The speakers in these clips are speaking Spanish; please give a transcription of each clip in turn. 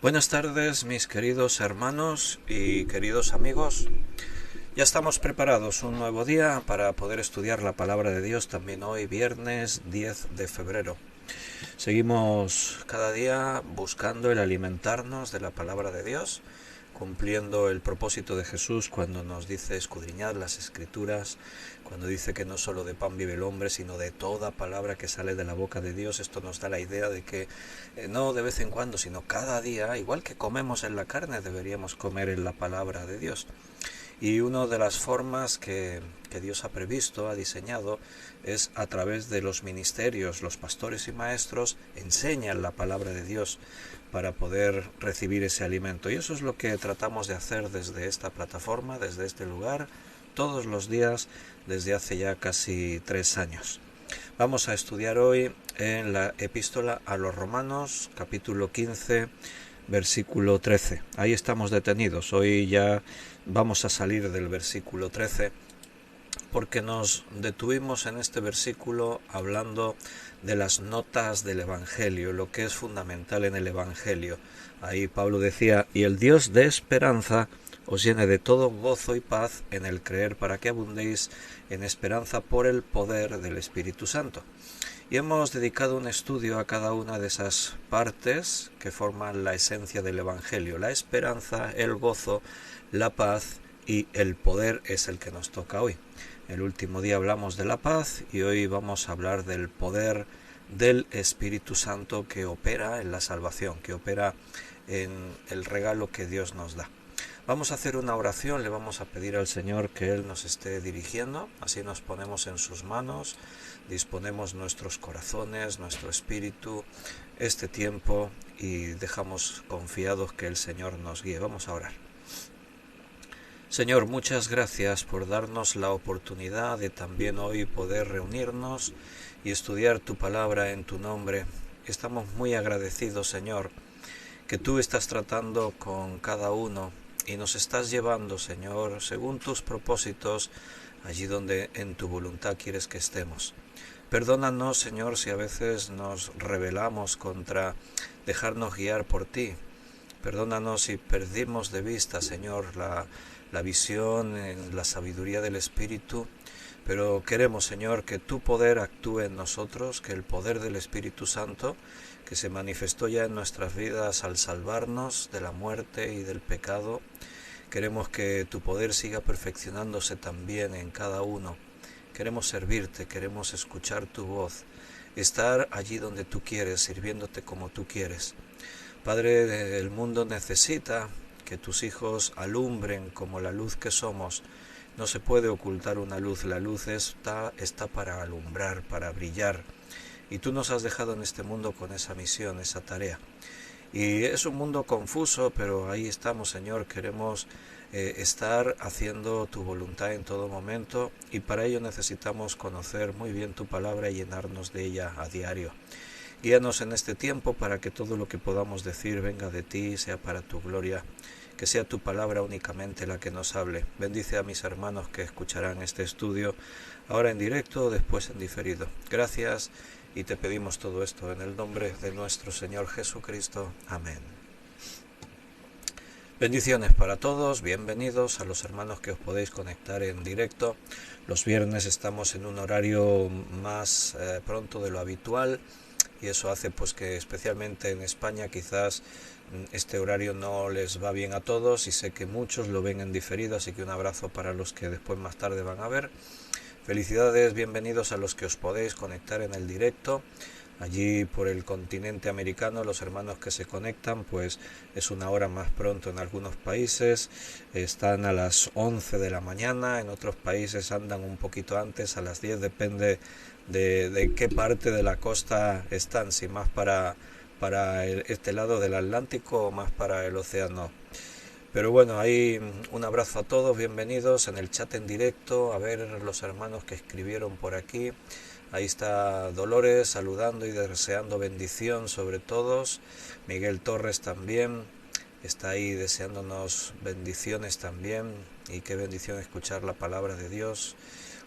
Buenas tardes, mis queridos hermanos y queridos amigos. Ya estamos preparados un nuevo día para poder estudiar la palabra de Dios también hoy, viernes 10 de febrero. Seguimos cada día buscando el alimentarnos de la palabra de Dios, cumpliendo el propósito de Jesús cuando nos dice escudriñar las Escrituras, cuando dice que no solo de pan vive el hombre, sino de toda palabra que sale de la boca de Dios. Esto nos da la idea de que no de vez en cuando, sino cada día, igual que comemos en la carne, deberíamos comer en la palabra de Dios. Y una de las formas que Dios ha previsto, ha diseñado, es a través de los ministerios. Los pastores y maestros enseñan la palabra de Dios para poder recibir ese alimento. Y eso es lo que tratamos de hacer desde esta plataforma, desde este lugar, todos los días, desde hace ya casi 3 años. Vamos a estudiar hoy en la epístola a los Romanos, capítulo 15, versículo 13. Ahí estamos detenidos. Hoy ya vamos a salir del versículo 13 porque nos detuvimos en este versículo hablando de las notas del Evangelio, lo que es fundamental en el Evangelio. Ahí Pablo decía: y el Dios de esperanza os llene de todo gozo y paz en el creer, para que abundéis en esperanza por el poder del Espíritu Santo. Y hemos dedicado un estudio a cada una de esas partes que forman la esencia del Evangelio. La esperanza, el gozo, la paz y el poder es el que nos toca hoy. El último día hablamos de la paz y hoy vamos a hablar del poder del Espíritu Santo que opera en la salvación, que opera en el regalo que Dios nos da. Vamos a hacer una oración, le vamos a pedir al Señor que Él nos esté dirigiendo, así nos ponemos en sus manos, disponemos nuestros corazones, nuestro espíritu, este tiempo y dejamos confiados que el Señor nos guíe. Vamos a orar. Señor, muchas gracias por darnos la oportunidad de también hoy poder reunirnos y estudiar tu palabra en tu nombre. Estamos muy agradecidos, Señor, que tú estás tratando con cada uno y nos estás llevando, Señor, según tus propósitos, allí donde en tu voluntad quieres que estemos. Perdónanos, Señor, si a veces nos rebelamos contra dejarnos guiar por ti. Perdónanos si perdimos de vista, Señor, la visión, la sabiduría del Espíritu, pero queremos, Señor, que tu poder actúe en nosotros, que el poder del Espíritu Santo, que se manifestó ya en nuestras vidas al salvarnos de la muerte y del pecado, queremos que tu poder siga perfeccionándose también en cada uno. Queremos servirte, queremos escuchar tu voz, estar allí donde tú quieres, sirviéndote como tú quieres. Padre, el mundo necesita que tus hijos alumbren como la luz que somos. No se puede ocultar una luz, la luz está para alumbrar, para brillar. Y tú nos has dejado en este mundo con esa misión, esa tarea. Y es un mundo confuso, pero ahí estamos, Señor. Queremos estar haciendo tu voluntad en todo momento y para ello necesitamos conocer muy bien tu palabra y llenarnos de ella a diario. Guíanos en este tiempo para que todo lo que podamos decir venga de ti, sea para tu gloria, que sea tu palabra únicamente la que nos hable. Bendice a mis hermanos que escucharán este estudio, ahora en directo o después en diferido. Gracias y te pedimos todo esto en el nombre de nuestro Señor Jesucristo. Amén. Bendiciones para todos, bienvenidos a los hermanos que os podéis conectar en directo. Los viernes estamos en un horario más pronto de lo habitual y eso hace pues que especialmente en España quizás este horario no les va bien a todos y sé que muchos lo ven en diferido, así que un abrazo para los que después más tarde van a ver. Felicidades, bienvenidos a los que os podéis conectar en el directo. Allí por el continente americano los hermanos que se conectan pues es una hora más pronto en algunos países, están a las 11 de la mañana, en otros países andan un poquito antes, a las 10, depende de qué parte de la costa están, si más para este lado del Atlántico o más para el océano. Pero bueno, ahí un abrazo a todos, bienvenidos en el chat en directo, a ver los hermanos que escribieron por aquí. Ahí está Dolores saludando y deseando bendición sobre todos. Miguel Torres también está ahí deseándonos bendiciones también. Y qué bendición escuchar la palabra de Dios.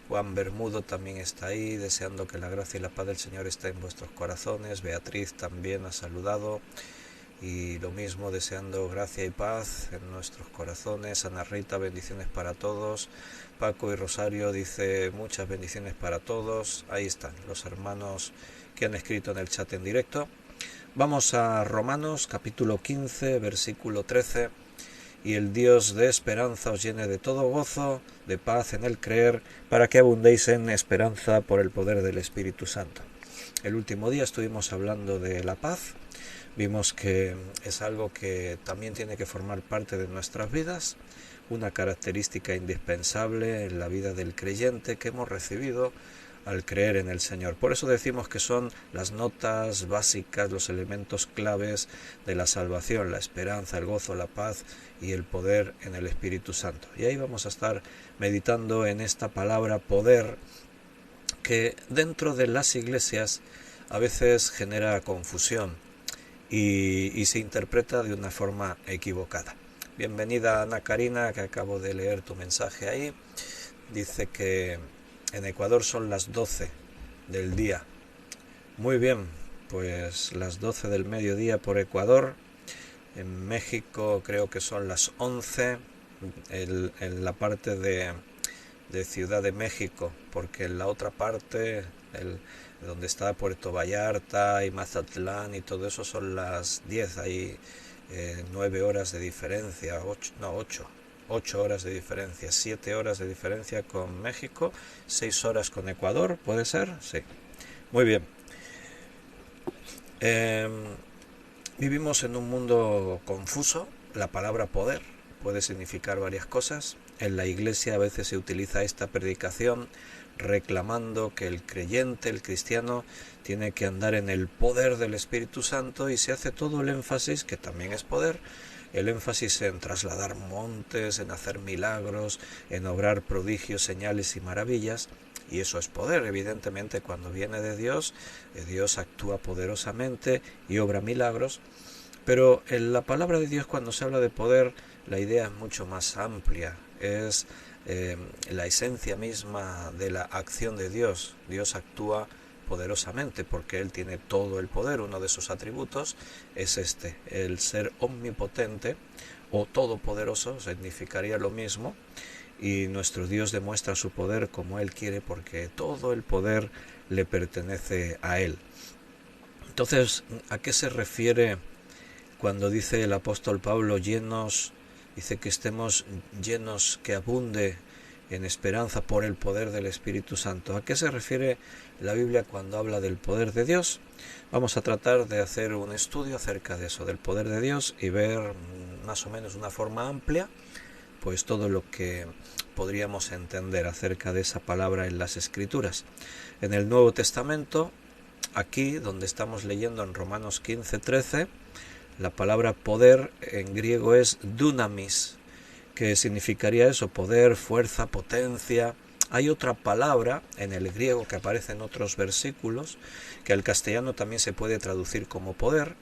Juan Bermudo también está ahí deseando que la gracia y la paz del Señor esté en vuestros corazones. Beatriz también ha saludado. y lo mismo deseando gracia y paz en nuestros corazones. Ana Rita, bendiciones para todos. Paco y Rosario dice muchas bendiciones para todos. Ahí están los hermanos que han escrito en el chat en directo. Vamos a Romanos capítulo 15, versículo 13. Y el Dios de esperanza os llene de todo gozo, de paz en el creer, para que abundéis en esperanza por el poder del Espíritu Santo. El último día estuvimos hablando de la paz. Vimos que es algo que también tiene que formar parte de nuestras vidas, una característica indispensable en la vida del creyente que hemos recibido al creer en el Señor. Por eso decimos que son las notas básicas, los elementos claves de la salvación, la esperanza, el gozo, la paz y el poder en el Espíritu Santo. Y ahí vamos a estar meditando en esta palabra poder, que dentro de las iglesias a veces genera confusión y se interpreta de una forma equivocada. Bienvenida Ana Karina, que acabo de leer tu mensaje ahí. Dice que en Ecuador son las 12 del día. Muy bien, pues las 12 del mediodía por Ecuador. En México creo que son las 11 en la parte de Ciudad de México, porque en la otra parte, donde está Puerto Vallarta y Mazatlán y todo eso, son las 10, hay 9 horas de diferencia, 8 horas de diferencia, 7 horas de diferencia con México, 6 horas con Ecuador, ¿puede ser? Sí. Muy bien. Vivimos en un mundo confuso. La palabra poder puede significar varias cosas. En la iglesia a veces se utiliza esta predicación reclamando que el creyente, el cristiano, tiene que andar en el poder del Espíritu Santo, y se hace todo el énfasis, que también es poder, el énfasis en trasladar montes, en hacer milagros, en obrar prodigios, señales y maravillas. Y eso es poder, evidentemente. Cuando viene de Dios, Dios actúa poderosamente y obra milagros. Pero en la palabra de Dios, cuando se habla de poder, la idea es mucho más amplia. Es la esencia misma de la acción de Dios. Dios actúa poderosamente porque Él tiene todo el poder. Uno de sus atributos es el ser omnipotente o todopoderoso, significaría lo mismo. Y nuestro Dios demuestra su poder como Él quiere, porque todo el poder le pertenece a Él. Entonces, ¿a qué se refiere cuando dice el apóstol Pablo dice que estemos llenos, que abunde en esperanza por el poder del Espíritu Santo? ¿A qué se refiere la Biblia cuando habla del poder de Dios? Vamos a tratar de hacer un estudio acerca de eso, del poder de Dios, y ver más o menos de una forma amplia pues todo lo que podríamos entender acerca de esa palabra en las Escrituras. En el Nuevo Testamento, aquí donde estamos leyendo en Romanos 15:13, la palabra poder en griego es dunamis, que significaría eso, poder, fuerza, potencia. Hay otra palabra en el griego que aparece en otros versículos, que al castellano también se puede traducir como poder,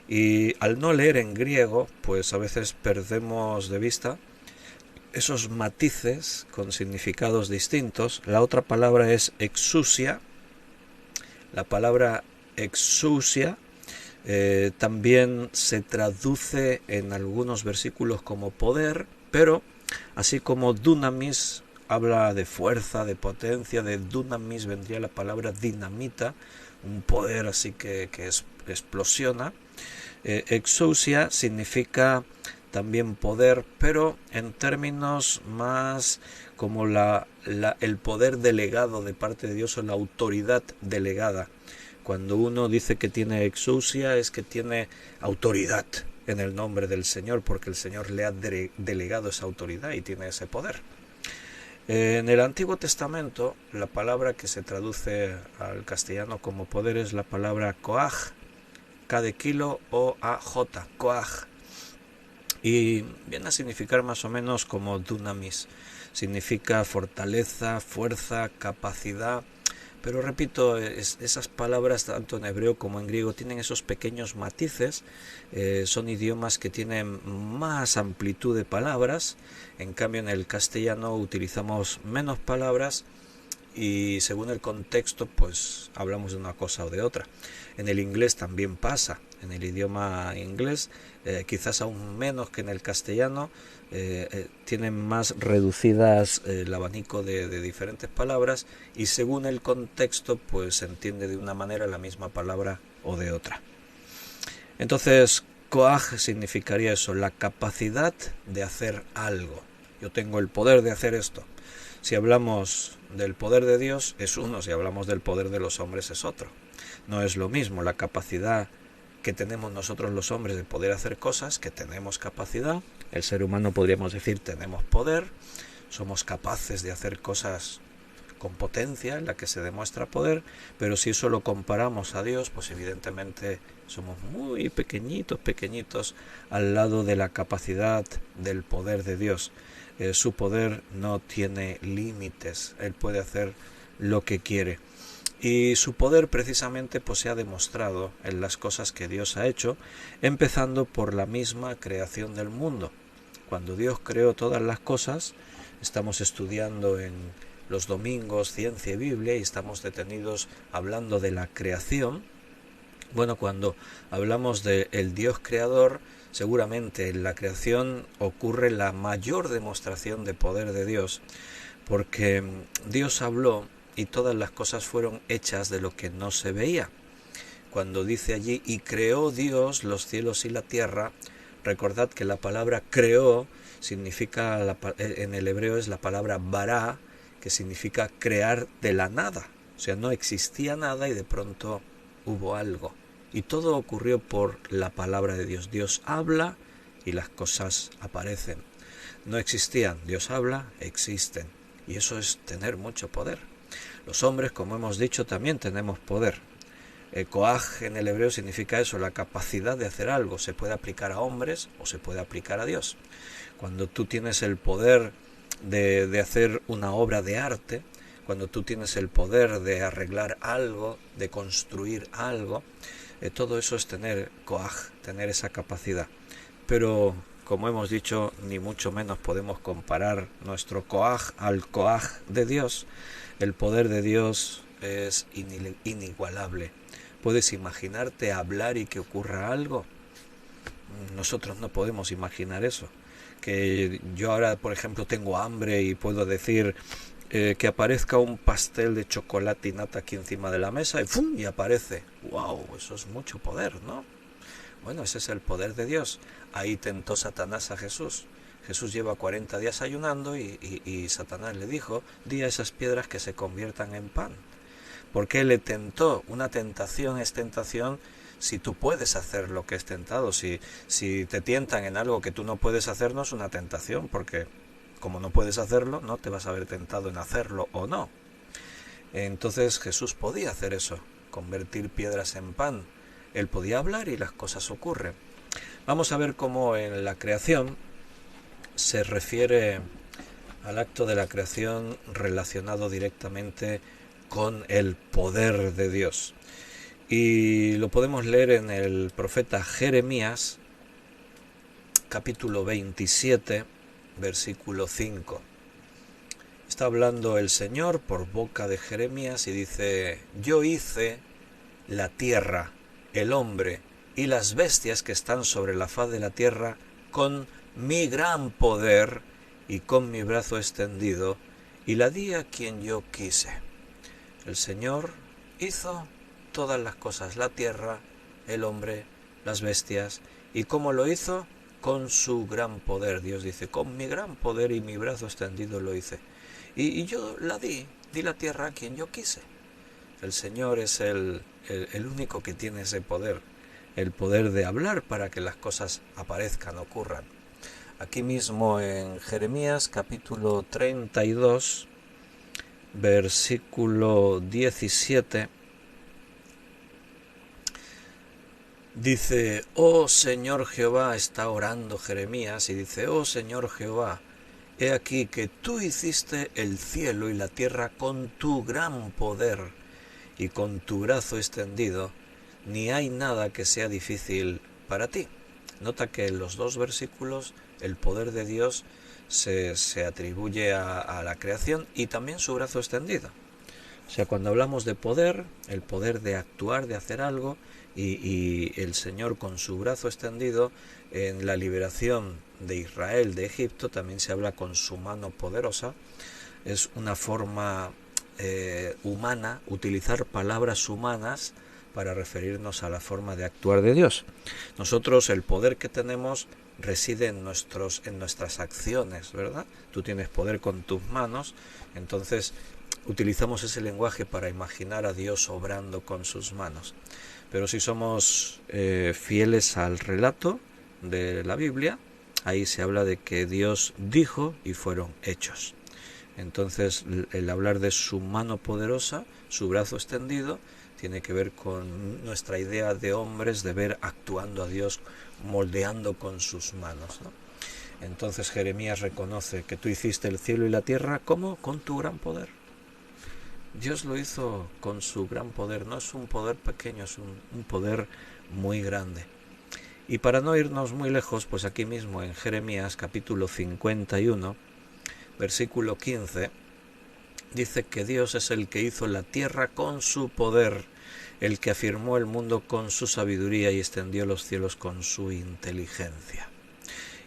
y al no leer en griego, pues a veces perdemos de vista esos matices con significados distintos. La otra palabra es exousia. La palabra exousia también se traduce en algunos versículos como poder, pero así como dunamis habla de fuerza, de potencia, de dunamis vendría la palabra dinamita, un poder así que explosiona. Exousia significa también poder, pero en términos más como el poder delegado de parte de Dios, o la autoridad delegada. Cuando uno dice que tiene exousia, es que tiene autoridad en el nombre del Señor, porque el Señor le ha delegado esa autoridad y tiene ese poder. En el Antiguo Testamento, la palabra que se traduce al castellano como poder es la palabra koaj, K de kilo, O-A-J, koaj. Y viene a significar más o menos como dunamis. Significa fortaleza, fuerza, capacidad. Pero repito, esas palabras tanto en hebreo como en griego tienen esos pequeños matices. Son idiomas que tienen más amplitud de palabras. En cambio en el castellano utilizamos menos palabras y según el contexto pues hablamos de una cosa o de otra. En el inglés también pasa, en el idioma inglés, quizás aún menos que en el castellano, tienen más reducidas el abanico de diferentes palabras, y según el contexto pues se entiende de una manera la misma palabra o de otra. Entonces, koach significaría eso, la capacidad de hacer algo. Yo tengo el poder de hacer esto. Si hablamos del poder de Dios es uno, si hablamos del poder de los hombres es otro. No es lo mismo la capacidad que tenemos nosotros los hombres de poder hacer cosas, que tenemos capacidad. El ser humano podríamos decir tenemos poder, somos capaces de hacer cosas con potencia en la que se demuestra poder, pero si eso lo comparamos a Dios, pues evidentemente somos muy pequeñitos al lado de la capacidad del poder de Dios. Su poder no tiene límites, Él puede hacer lo que quiere. Y su poder precisamente pues se ha demostrado en las cosas que Dios ha hecho, empezando por la misma creación del mundo. Cuando Dios creó todas las cosas, estamos estudiando en los domingos Ciencia y Biblia y estamos detenidos hablando de la creación. Bueno, cuando hablamos del Dios creador, seguramente en la creación ocurre la mayor demostración de poder de Dios, porque Dios habló y todas las cosas fueron hechas de lo que no se veía. Cuando dice allí, y creó Dios los cielos y la tierra, recordad que la palabra creó significa, en el hebreo es la palabra bará, que significa crear de la nada. O sea, no existía nada y de pronto hubo algo. Y todo ocurrió por la palabra de Dios. Dios habla y las cosas aparecen. No existían, Dios habla, existen. Y eso es tener mucho poder. Los hombres, como hemos dicho, también tenemos poder. Koach en el hebreo significa eso, la capacidad de hacer algo. Se puede aplicar a hombres o se puede aplicar a Dios. Cuando tú tienes el poder de hacer una obra de arte, cuando tú tienes el poder de arreglar algo, de construir algo, todo eso es tener koach, tener esa capacidad. Pero, como hemos dicho, ni mucho menos podemos comparar nuestro koach al koach de Dios. El poder de Dios es inigualable. ¿Puedes imaginarte hablar y que ocurra algo? Nosotros no podemos imaginar eso. Que yo ahora, por ejemplo, tengo hambre y puedo decir que aparezca un pastel de chocolate y nata aquí encima de la mesa y ¡fum! Y aparece. ¡Wow! Eso es mucho poder, ¿no? Bueno, ese es el poder de Dios. Ahí tentó Satanás a Jesús. Jesús lleva 40 días ayunando y Satanás le dijo, di a esas piedras que se conviertan en pan. ¿Por qué le tentó? Una tentación es tentación si tú puedes hacer lo que es tentado. Si te tientan en algo que tú no puedes hacer, no es una tentación, porque como no puedes hacerlo, no te vas a ver tentado en hacerlo o no. Entonces Jesús podía hacer eso, convertir piedras en pan. Él podía hablar y las cosas ocurren. Vamos a ver cómo en la creación se refiere al acto de la creación relacionado directamente con el poder de Dios. Y lo podemos leer en el profeta Jeremías, capítulo 27, versículo 5. Está hablando el Señor por boca de Jeremías y dice, yo hice la tierra, el hombre y las bestias que están sobre la faz de la tierra con mi gran poder y con mi brazo extendido, y la di a quien yo quise. El Señor hizo todas las cosas, la tierra, el hombre, las bestias. ¿Y cómo lo hizo? Con su gran poder. Dios dice, con mi gran poder y mi brazo extendido lo hice. Y yo la di la tierra a quien yo quise. El Señor es el único que tiene ese poder, el poder de hablar para que las cosas aparezcan, ocurran. Aquí mismo en Jeremías capítulo 32, versículo 17, dice, oh Señor Jehová, está orando Jeremías y dice, oh Señor Jehová, he aquí que tú hiciste el cielo y la tierra con tu gran poder y con tu brazo extendido, ni hay nada que sea difícil para ti. Nota que en los dos versículos el poder de Dios se atribuye a la creación y también su brazo extendido. O sea, cuando hablamos de poder, el poder de actuar, de hacer algo, y el Señor con su brazo extendido en la liberación de Israel de Egipto, también se habla con su mano poderosa. Es una forma humana, utilizar palabras humanas para referirnos a la forma de actuar de Dios. Nosotros el poder que tenemos reside en nuestras acciones, ¿verdad? Tú tienes poder con tus manos, entonces utilizamos ese lenguaje para imaginar a Dios obrando con sus manos. Pero si somos fieles al relato de la Biblia, ahí se habla de que Dios dijo y fueron hechos. Entonces el hablar de su mano poderosa, su brazo extendido, tiene que ver con nuestra idea de hombres de ver actuando a Dios, moldeando con sus manos, ¿no? Entonces Jeremías reconoce que tú hiciste el cielo y la tierra, ¿cómo? Con tu gran poder. Dios lo hizo con su gran poder, no es un poder pequeño, es un poder muy grande. Y para no irnos muy lejos, pues aquí mismo en Jeremías capítulo 51, versículo 15, dice que Dios es el que hizo la tierra con su poder, el que afirmó el mundo con su sabiduría y extendió los cielos con su inteligencia.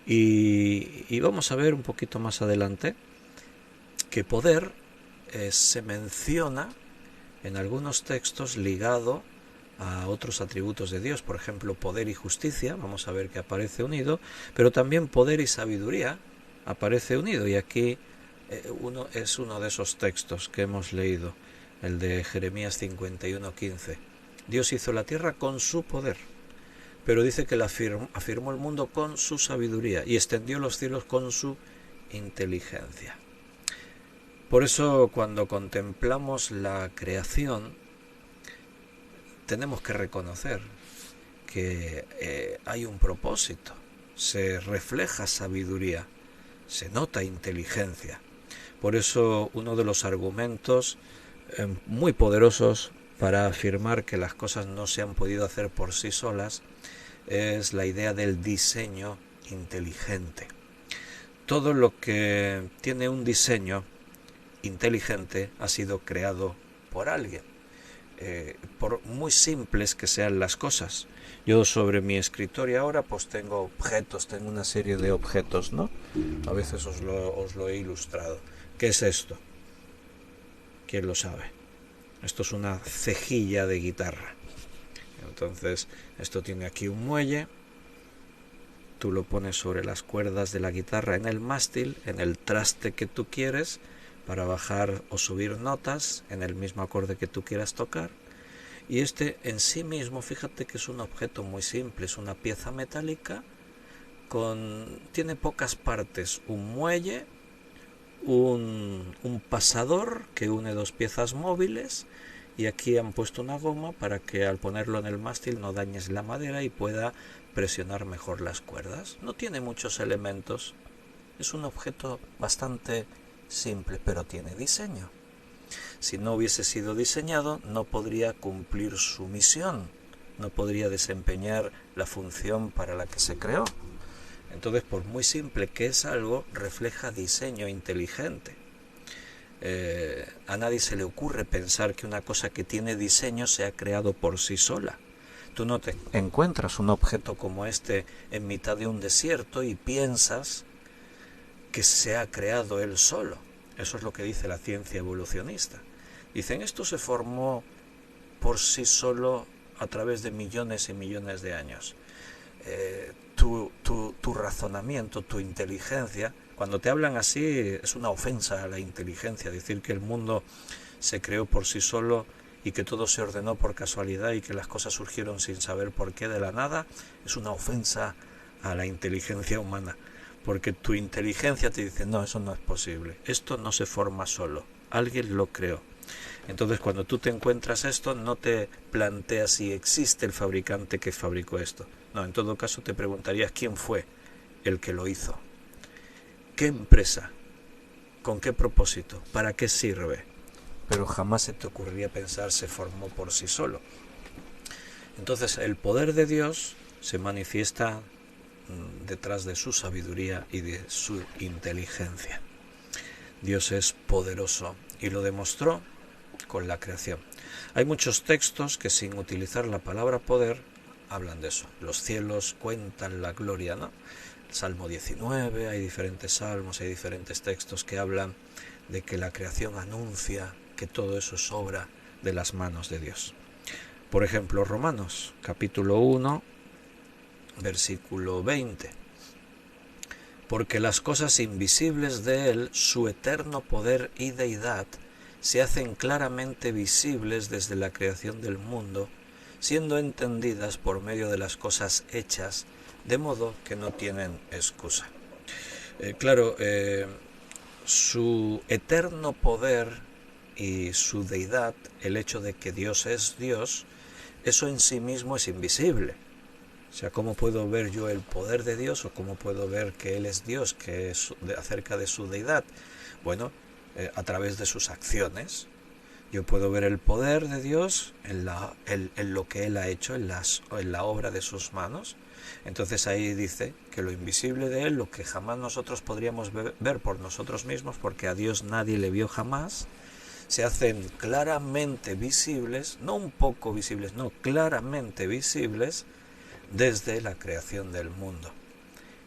Y vamos a ver un poquito más adelante que poder se menciona en algunos textos ligado a otros atributos de Dios, por ejemplo poder y justicia, vamos a ver que aparece unido, pero también poder y sabiduría aparece unido, y aquí es uno de esos textos que hemos leído, el de Jeremías 51:15. Dios hizo la tierra con su poder, pero dice que afirmó el mundo con su sabiduría y extendió los cielos con su inteligencia. Por eso cuando contemplamos la creación tenemos que reconocer que hay un propósito, se refleja sabiduría, se nota inteligencia. Por eso uno de los argumentos muy poderosos para afirmar que las cosas no se han podido hacer por sí solas es la idea del diseño inteligente. Todo lo que tiene un diseño inteligente ha sido creado por alguien, por muy simples que sean las cosas. Yo sobre mi escritorio ahora pues tengo objetos, tengo una serie de objetos, ¿no? A veces os lo he ilustrado. ¿Qué es esto? ¿Quién lo sabe? Esto es una cejilla de guitarra. Entonces esto tiene aquí un muelle, tú lo pones sobre las cuerdas de la guitarra en el mástil, en el traste que tú quieres, para bajar o subir notas en el mismo acorde que tú quieras tocar. Y este en sí mismo, fíjate que es un objeto muy simple, es una pieza metálica, tiene pocas partes, un muelle, un pasador que une dos piezas móviles, y aquí han puesto una goma para que al ponerlo en el mástil no dañes la madera y pueda presionar mejor las cuerdas. No tiene muchos elementos, es un objeto bastante simple, pero tiene diseño. Si no hubiese sido diseñado, no podría cumplir su misión, no podría desempeñar la función para la que se creó. Entonces, por muy simple que es algo, refleja diseño inteligente. A nadie se le ocurre pensar que una cosa que tiene diseño se ha creado por sí sola. Tú no te encuentras un objeto como este en mitad de un desierto y piensas que se ha creado él solo. Eso es lo que dice la ciencia evolucionista. Dicen, esto se formó por sí solo a través de millones y millones de años. Tu razonamiento, tu inteligencia, cuando te hablan así es una ofensa a la inteligencia, decir que el mundo se creó por sí solo y que todo se ordenó por casualidad y que las cosas surgieron sin saber por qué de la nada, es una ofensa a la inteligencia humana, porque tu inteligencia te dice, no, eso no es posible, esto no se forma solo, alguien lo creó. Entonces cuando tú te encuentras esto, no te planteas si existe el fabricante que fabricó esto. No, en todo caso te preguntarías quién fue el que lo hizo. ¿Qué empresa? ¿Con qué propósito? ¿Para qué sirve? Pero jamás se te ocurriría pensar se formó por sí solo. Entonces el poder de Dios se manifiesta detrás de su sabiduría y de su inteligencia. Dios es poderoso y lo demostró con la creación. Hay muchos textos que sin utilizar la palabra poder hablan de eso. Los cielos cuentan la gloria, ¿no? Salmo 19, hay diferentes salmos, hay diferentes textos que hablan de que la creación anuncia que todo eso es obra de las manos de Dios. Por ejemplo, Romanos, capítulo 1, versículo 20. Porque las cosas invisibles de Él, su eterno poder y deidad, se hacen claramente visibles desde la creación del mundo, siendo entendidas por medio de las cosas hechas, de modo que no tienen excusa. Su eterno poder y su deidad, el hecho de que Dios es Dios, eso en sí mismo es invisible. O sea, ¿cómo puedo ver yo el poder de Dios o cómo puedo ver que Él es Dios, que es acerca de su deidad? Bueno, a través de sus acciones. Yo puedo ver el poder de Dios en lo que Él ha hecho, en la obra de sus manos. Entonces ahí dice que lo invisible de Él, lo que jamás nosotros podríamos ver por nosotros mismos, porque a Dios nadie le vio jamás, se hacen claramente visibles, no un poco visibles, no, claramente visibles, desde la creación del mundo.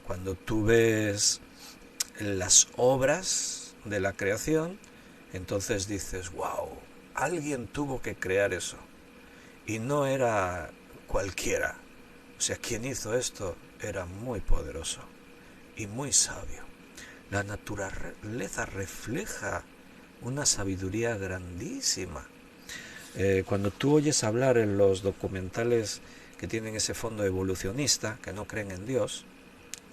Cuando tú ves las obras de la creación, entonces dices, wow, alguien tuvo que crear eso. Y no era cualquiera. O sea, quien hizo esto era muy poderoso y muy sabio. La naturaleza refleja una sabiduría grandísima. Cuando tú oyes hablar en los documentales que tienen ese fondo evolucionista, que no creen en Dios,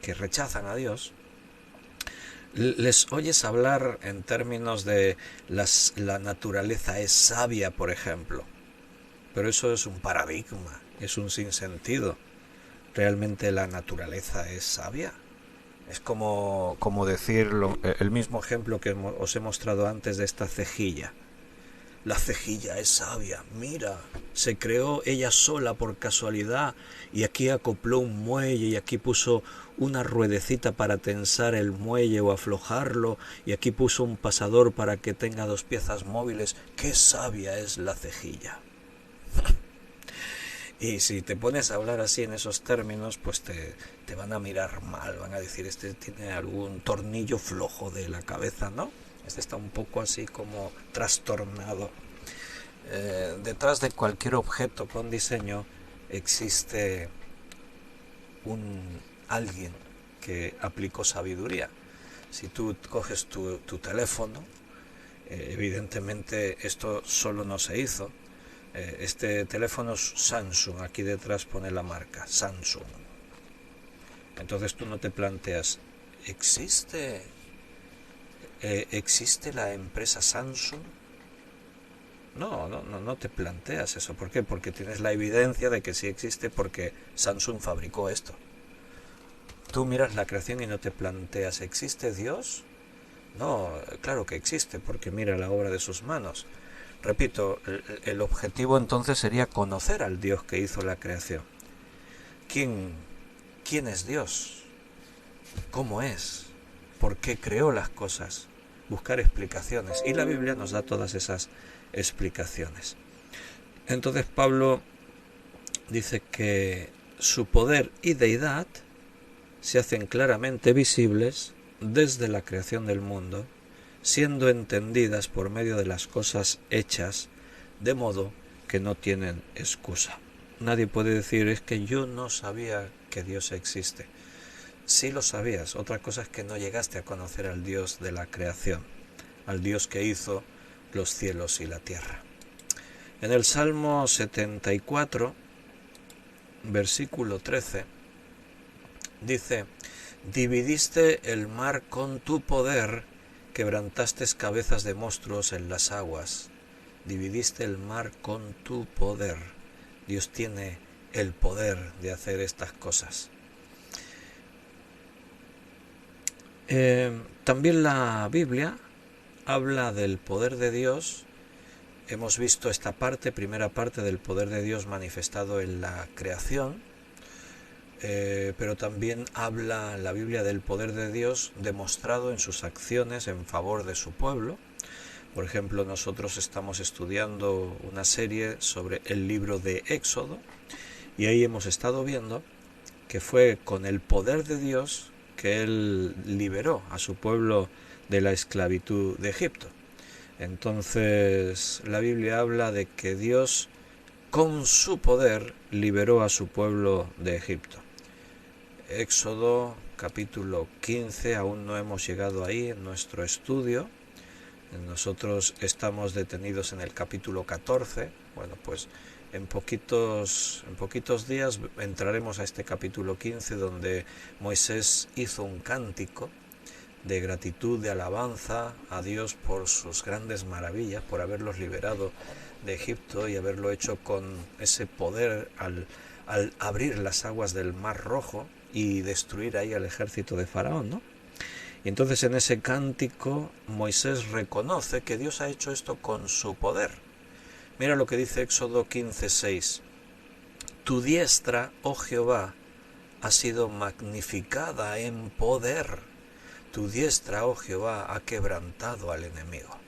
que rechazan a Dios, les oyes hablar en términos de la naturaleza es sabia, por ejemplo. Pero eso es un paradigma, es un sinsentido. ¿Realmente la naturaleza es sabia? Es como decirlo, el mismo ejemplo que os he mostrado antes de esta cejilla. La cejilla es sabia, mira, se creó ella sola por casualidad y aquí acopló un muelle y aquí puso una ruedecita para tensar el muelle o aflojarlo y aquí puso un pasador para que tenga dos piezas móviles. ¡Qué sabia es la cejilla! Y si te pones a hablar así en esos términos, pues te van a mirar mal, van a decir, este tiene algún tornillo flojo de la cabeza, ¿no? Este está un poco así como trastornado. Detrás de cualquier objeto con diseño existe alguien que aplicó sabiduría. Si tú coges tu teléfono, evidentemente esto solo no se hizo. Este teléfono es Samsung, aquí detrás pone la marca, Samsung. Entonces tú no te planteas, ¿existe la empresa Samsung? No te planteas eso. ¿Por qué? Porque tienes la evidencia de que sí existe porque Samsung fabricó esto. Tú miras la creación y no te planteas, ¿existe Dios? No, claro que existe porque mira la obra de sus manos. Repito, el objetivo entonces sería conocer al Dios que hizo la creación. ¿Quién es Dios? ¿Cómo es? ¿Por qué creó las cosas? Buscar explicaciones. Y la Biblia nos da todas esas explicaciones. Entonces Pablo dice que su poder y deidad se hacen claramente visibles desde la creación del mundo, siendo entendidas por medio de las cosas hechas, de modo que no tienen excusa. Nadie puede decir, es que yo no sabía que Dios existe. Sí lo sabías, otra cosa es que no llegaste a conocer al Dios de la creación, al Dios que hizo los cielos y la tierra. En el Salmo 74, versículo 13, dice, dividiste el mar con tu poder, quebrantaste cabezas de monstruos en las aguas. Dividiste el mar con tu poder. Dios tiene el poder de hacer estas cosas. También la Biblia habla del poder de Dios. Hemos visto esta primera parte del poder de Dios manifestado en la creación. Pero también habla la Biblia del poder de Dios demostrado en sus acciones en favor de su pueblo. Por ejemplo, nosotros estamos estudiando una serie sobre el libro de Éxodo y ahí hemos estado viendo que fue con el poder de Dios que Él liberó a su pueblo de la esclavitud de Egipto. Entonces la Biblia habla de que Dios con su poder liberó a su pueblo de Egipto. Éxodo capítulo 15, aún no hemos llegado ahí en nuestro estudio. Nosotros estamos detenidos en el capítulo 14. Bueno, pues en poquitos días entraremos a este capítulo 15, donde Moisés hizo un cántico de gratitud, de alabanza a Dios por sus grandes maravillas, por haberlos liberado de Egipto y haberlo hecho con ese poder al abrir las aguas del Mar Rojo y destruir ahí al ejército de Faraón, ¿no? Y entonces en ese cántico Moisés reconoce que Dios ha hecho esto con su poder. Mira lo que dice Éxodo 15:6. Tu diestra, oh Jehová, ha sido magnificada en poder. Tu diestra, oh Jehová, ha quebrantado al enemigo.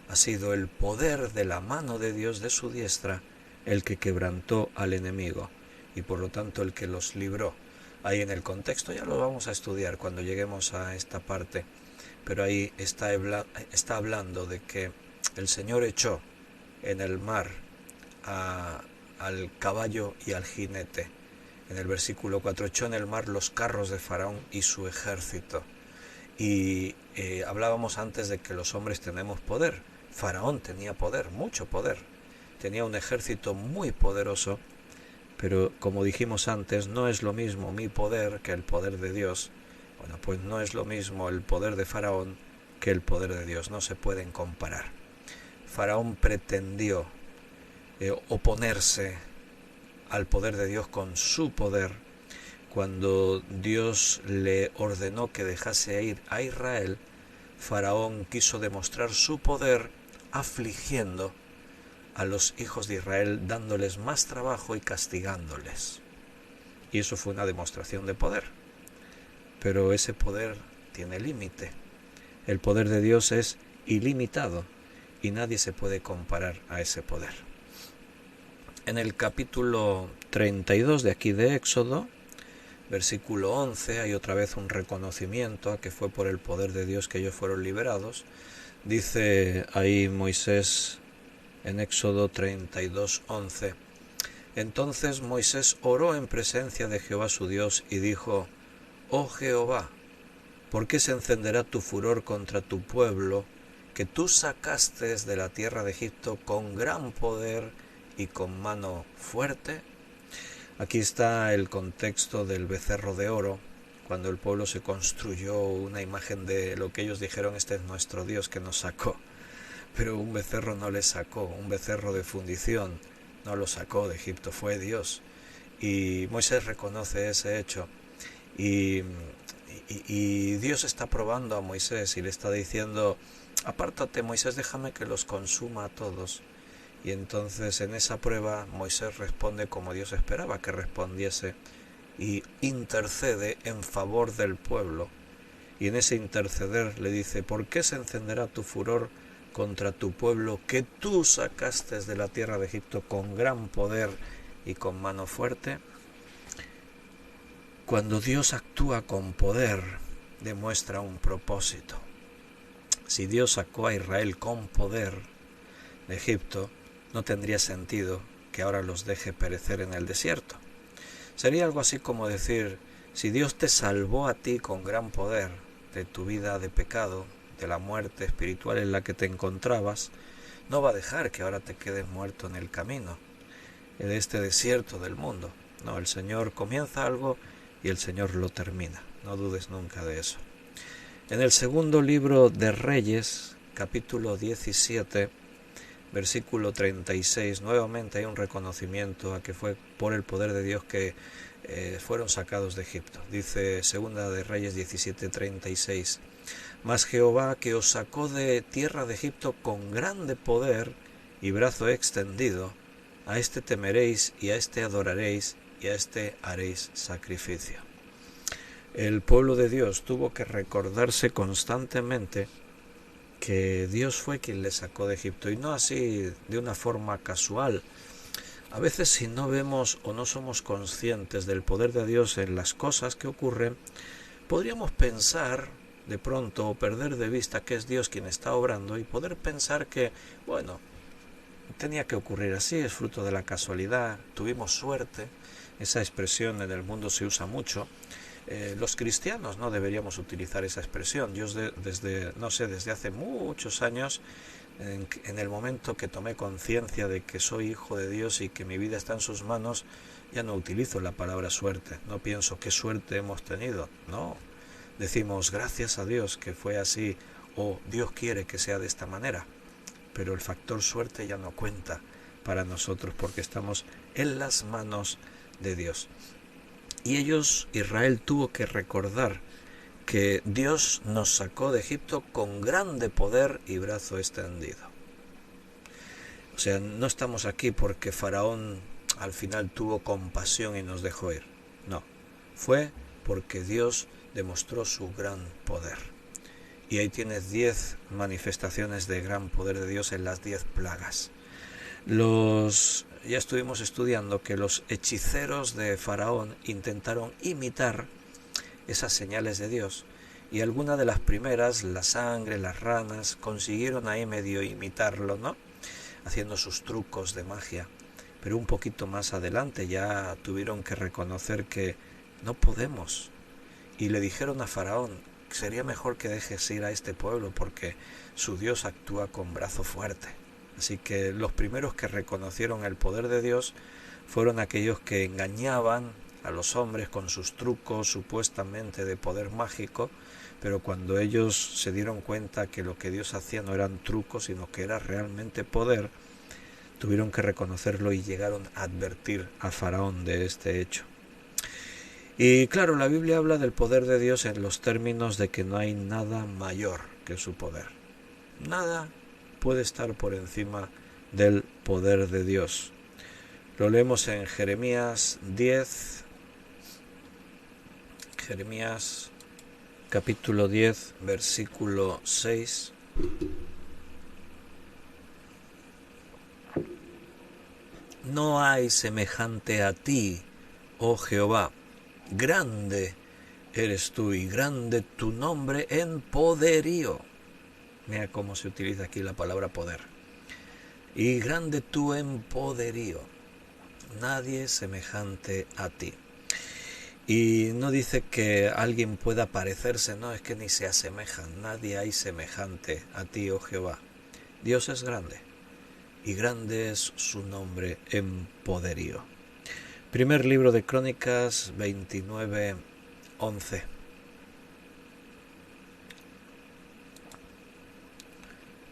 Ha sido el poder de la mano de Dios, de su diestra, el que quebrantó al enemigo y por lo tanto el que los libró. Ahí en el contexto ya lo vamos a estudiar cuando lleguemos a esta parte, pero ahí está hablando de que el Señor echó en el mar al caballo y al jinete. En el versículo 4, echó en el mar los carros de Faraón y su ejército. Y hablábamos antes de que los hombres tenemos poder. Faraón tenía poder, mucho poder. Tenía un ejército muy poderoso, pero como dijimos antes, no es lo mismo mi poder que el poder de Dios. Bueno, pues no es lo mismo el poder de Faraón que el poder de Dios, no se pueden comparar. Faraón pretendió oponerse al poder de Dios con su poder. Cuando Dios le ordenó que dejase ir a Israel, Faraón quiso demostrar su poder afligiendo a los hijos de Israel, dándoles más trabajo y castigándoles. Y eso fue una demostración de poder. Pero ese poder tiene límite. El poder de Dios es ilimitado y nadie se puede comparar a ese poder. En el capítulo 32 de aquí de Éxodo, versículo 11, hay otra vez un reconocimiento a que fue por el poder de Dios que ellos fueron liberados. Dice ahí Moisés en Éxodo 32:11. Entonces Moisés oró en presencia de Jehová su Dios y dijo: Oh Jehová, ¿por qué se encenderá tu furor contra tu pueblo, que tú sacaste de la tierra de Egipto con gran poder y con mano fuerte? Aquí está el contexto del becerro de oro, cuando el pueblo se construyó una imagen de lo que ellos dijeron: este es nuestro Dios que nos sacó. Pero un becerro no les sacó, un becerro de fundición no lo sacó de Egipto, fue Dios. Y Moisés reconoce ese hecho. Y Dios está probando a Moisés y le está diciendo: apártate, Moisés, déjame que los consuma a todos. Y entonces en esa prueba Moisés responde como Dios esperaba que respondiese y intercede en favor del pueblo. Y en ese interceder le dice: ¿por qué se encenderá tu furor contra tu pueblo que tú sacaste de la tierra de Egipto con gran poder y con mano fuerte? Cuando Dios actúa con poder, demuestra un propósito. Si Dios sacó a Israel con poder de Egipto, no tendría sentido que ahora los deje perecer en el desierto. Sería algo así como decir: si Dios te salvó a ti con gran poder de tu vida de pecado, de la muerte espiritual en la que te encontrabas, no va a dejar que ahora te quedes muerto en el camino, en este desierto del mundo. No, el Señor comienza algo y el Señor lo termina. No dudes nunca de eso. En el segundo libro de Reyes, capítulo 17, versículo 36, nuevamente hay un reconocimiento a que fue por el poder de Dios que fueron sacados de Egipto. Dice segunda de Reyes 17:36: Mas Jehová, que os sacó de tierra de Egipto con grande poder y brazo extendido, a este temeréis y a este adoraréis y a este haréis sacrificio. El pueblo de Dios tuvo que recordarse constantemente que Dios fue quien les sacó de Egipto, y no así de una forma casual. A veces, si no vemos o no somos conscientes del poder de Dios en las cosas que ocurren, podríamos pensar de pronto o perder de vista que es Dios quien está obrando y poder pensar que, bueno, tenía que ocurrir así, es fruto de la casualidad, tuvimos suerte. Esa expresión en el mundo se usa mucho. Los cristianos no deberíamos utilizar esa expresión. Yo desde hace muchos años, en el momento que tomé conciencia de que soy hijo de Dios y que mi vida está en sus manos, ya no utilizo la palabra suerte. No pienso qué suerte hemos tenido. No, decimos gracias a Dios que fue así, o Dios quiere que sea de esta manera. Pero el factor suerte ya no cuenta para nosotros porque estamos en las manos de Dios. Y Israel tuvo que recordar que Dios nos sacó de Egipto con grande poder y brazo extendido. O sea, no estamos aquí porque Faraón al final tuvo compasión y nos dejó ir. No, fue porque Dios demostró su gran poder. Y ahí tienes 10 manifestaciones de gran poder de Dios en las 10 plagas. Ya estuvimos estudiando que los hechiceros de Faraón intentaron imitar esas señales de Dios, y algunas de las primeras, la sangre, las ranas, consiguieron ahí medio imitarlo, ¿no? Haciendo sus trucos de magia. Pero un poquito más adelante ya tuvieron que reconocer que no podemos. Y le dijeron a Faraón, sería mejor que dejes ir a este pueblo porque su Dios actúa con brazo fuerte. Así que los primeros que reconocieron el poder de Dios fueron aquellos que engañaban a los hombres con sus trucos supuestamente de poder mágico, pero cuando ellos se dieron cuenta que lo que Dios hacía no eran trucos, sino que era realmente poder, tuvieron que reconocerlo y llegaron a advertir a Faraón de este hecho. Y claro, la Biblia habla del poder de Dios en los términos de que no hay nada mayor que su poder. Nada puede estar por encima del poder de Dios. Lo leemos en Jeremías 10, Jeremías capítulo 10, versículo 6. No hay semejante a ti, oh Jehová, grande eres tú y grande tu nombre en poderío. Mira cómo se utiliza aquí la palabra poder. Y grande tú en poderío. Nadie semejante a ti. Y no dice que alguien pueda parecerse, no, es que ni se asemejan. Nadie hay semejante a ti, oh Jehová. Dios es grande. Y grande es su nombre en poderío. Primer libro de Crónicas 29:11.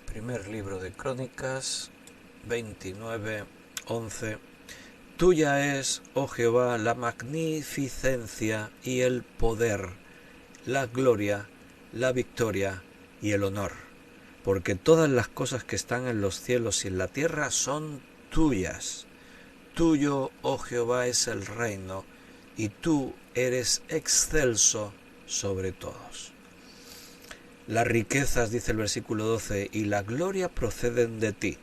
Primer libro de Crónicas 29:11. Tuya es, oh Jehová, la magnificencia y el poder, la gloria, la victoria y el honor, porque todas las cosas que están en los cielos y en la tierra son tuyas. Tuyo, oh Jehová, es el reino, y tú eres excelso sobre todos. Las riquezas, dice el versículo 12, y la gloria proceden de ti,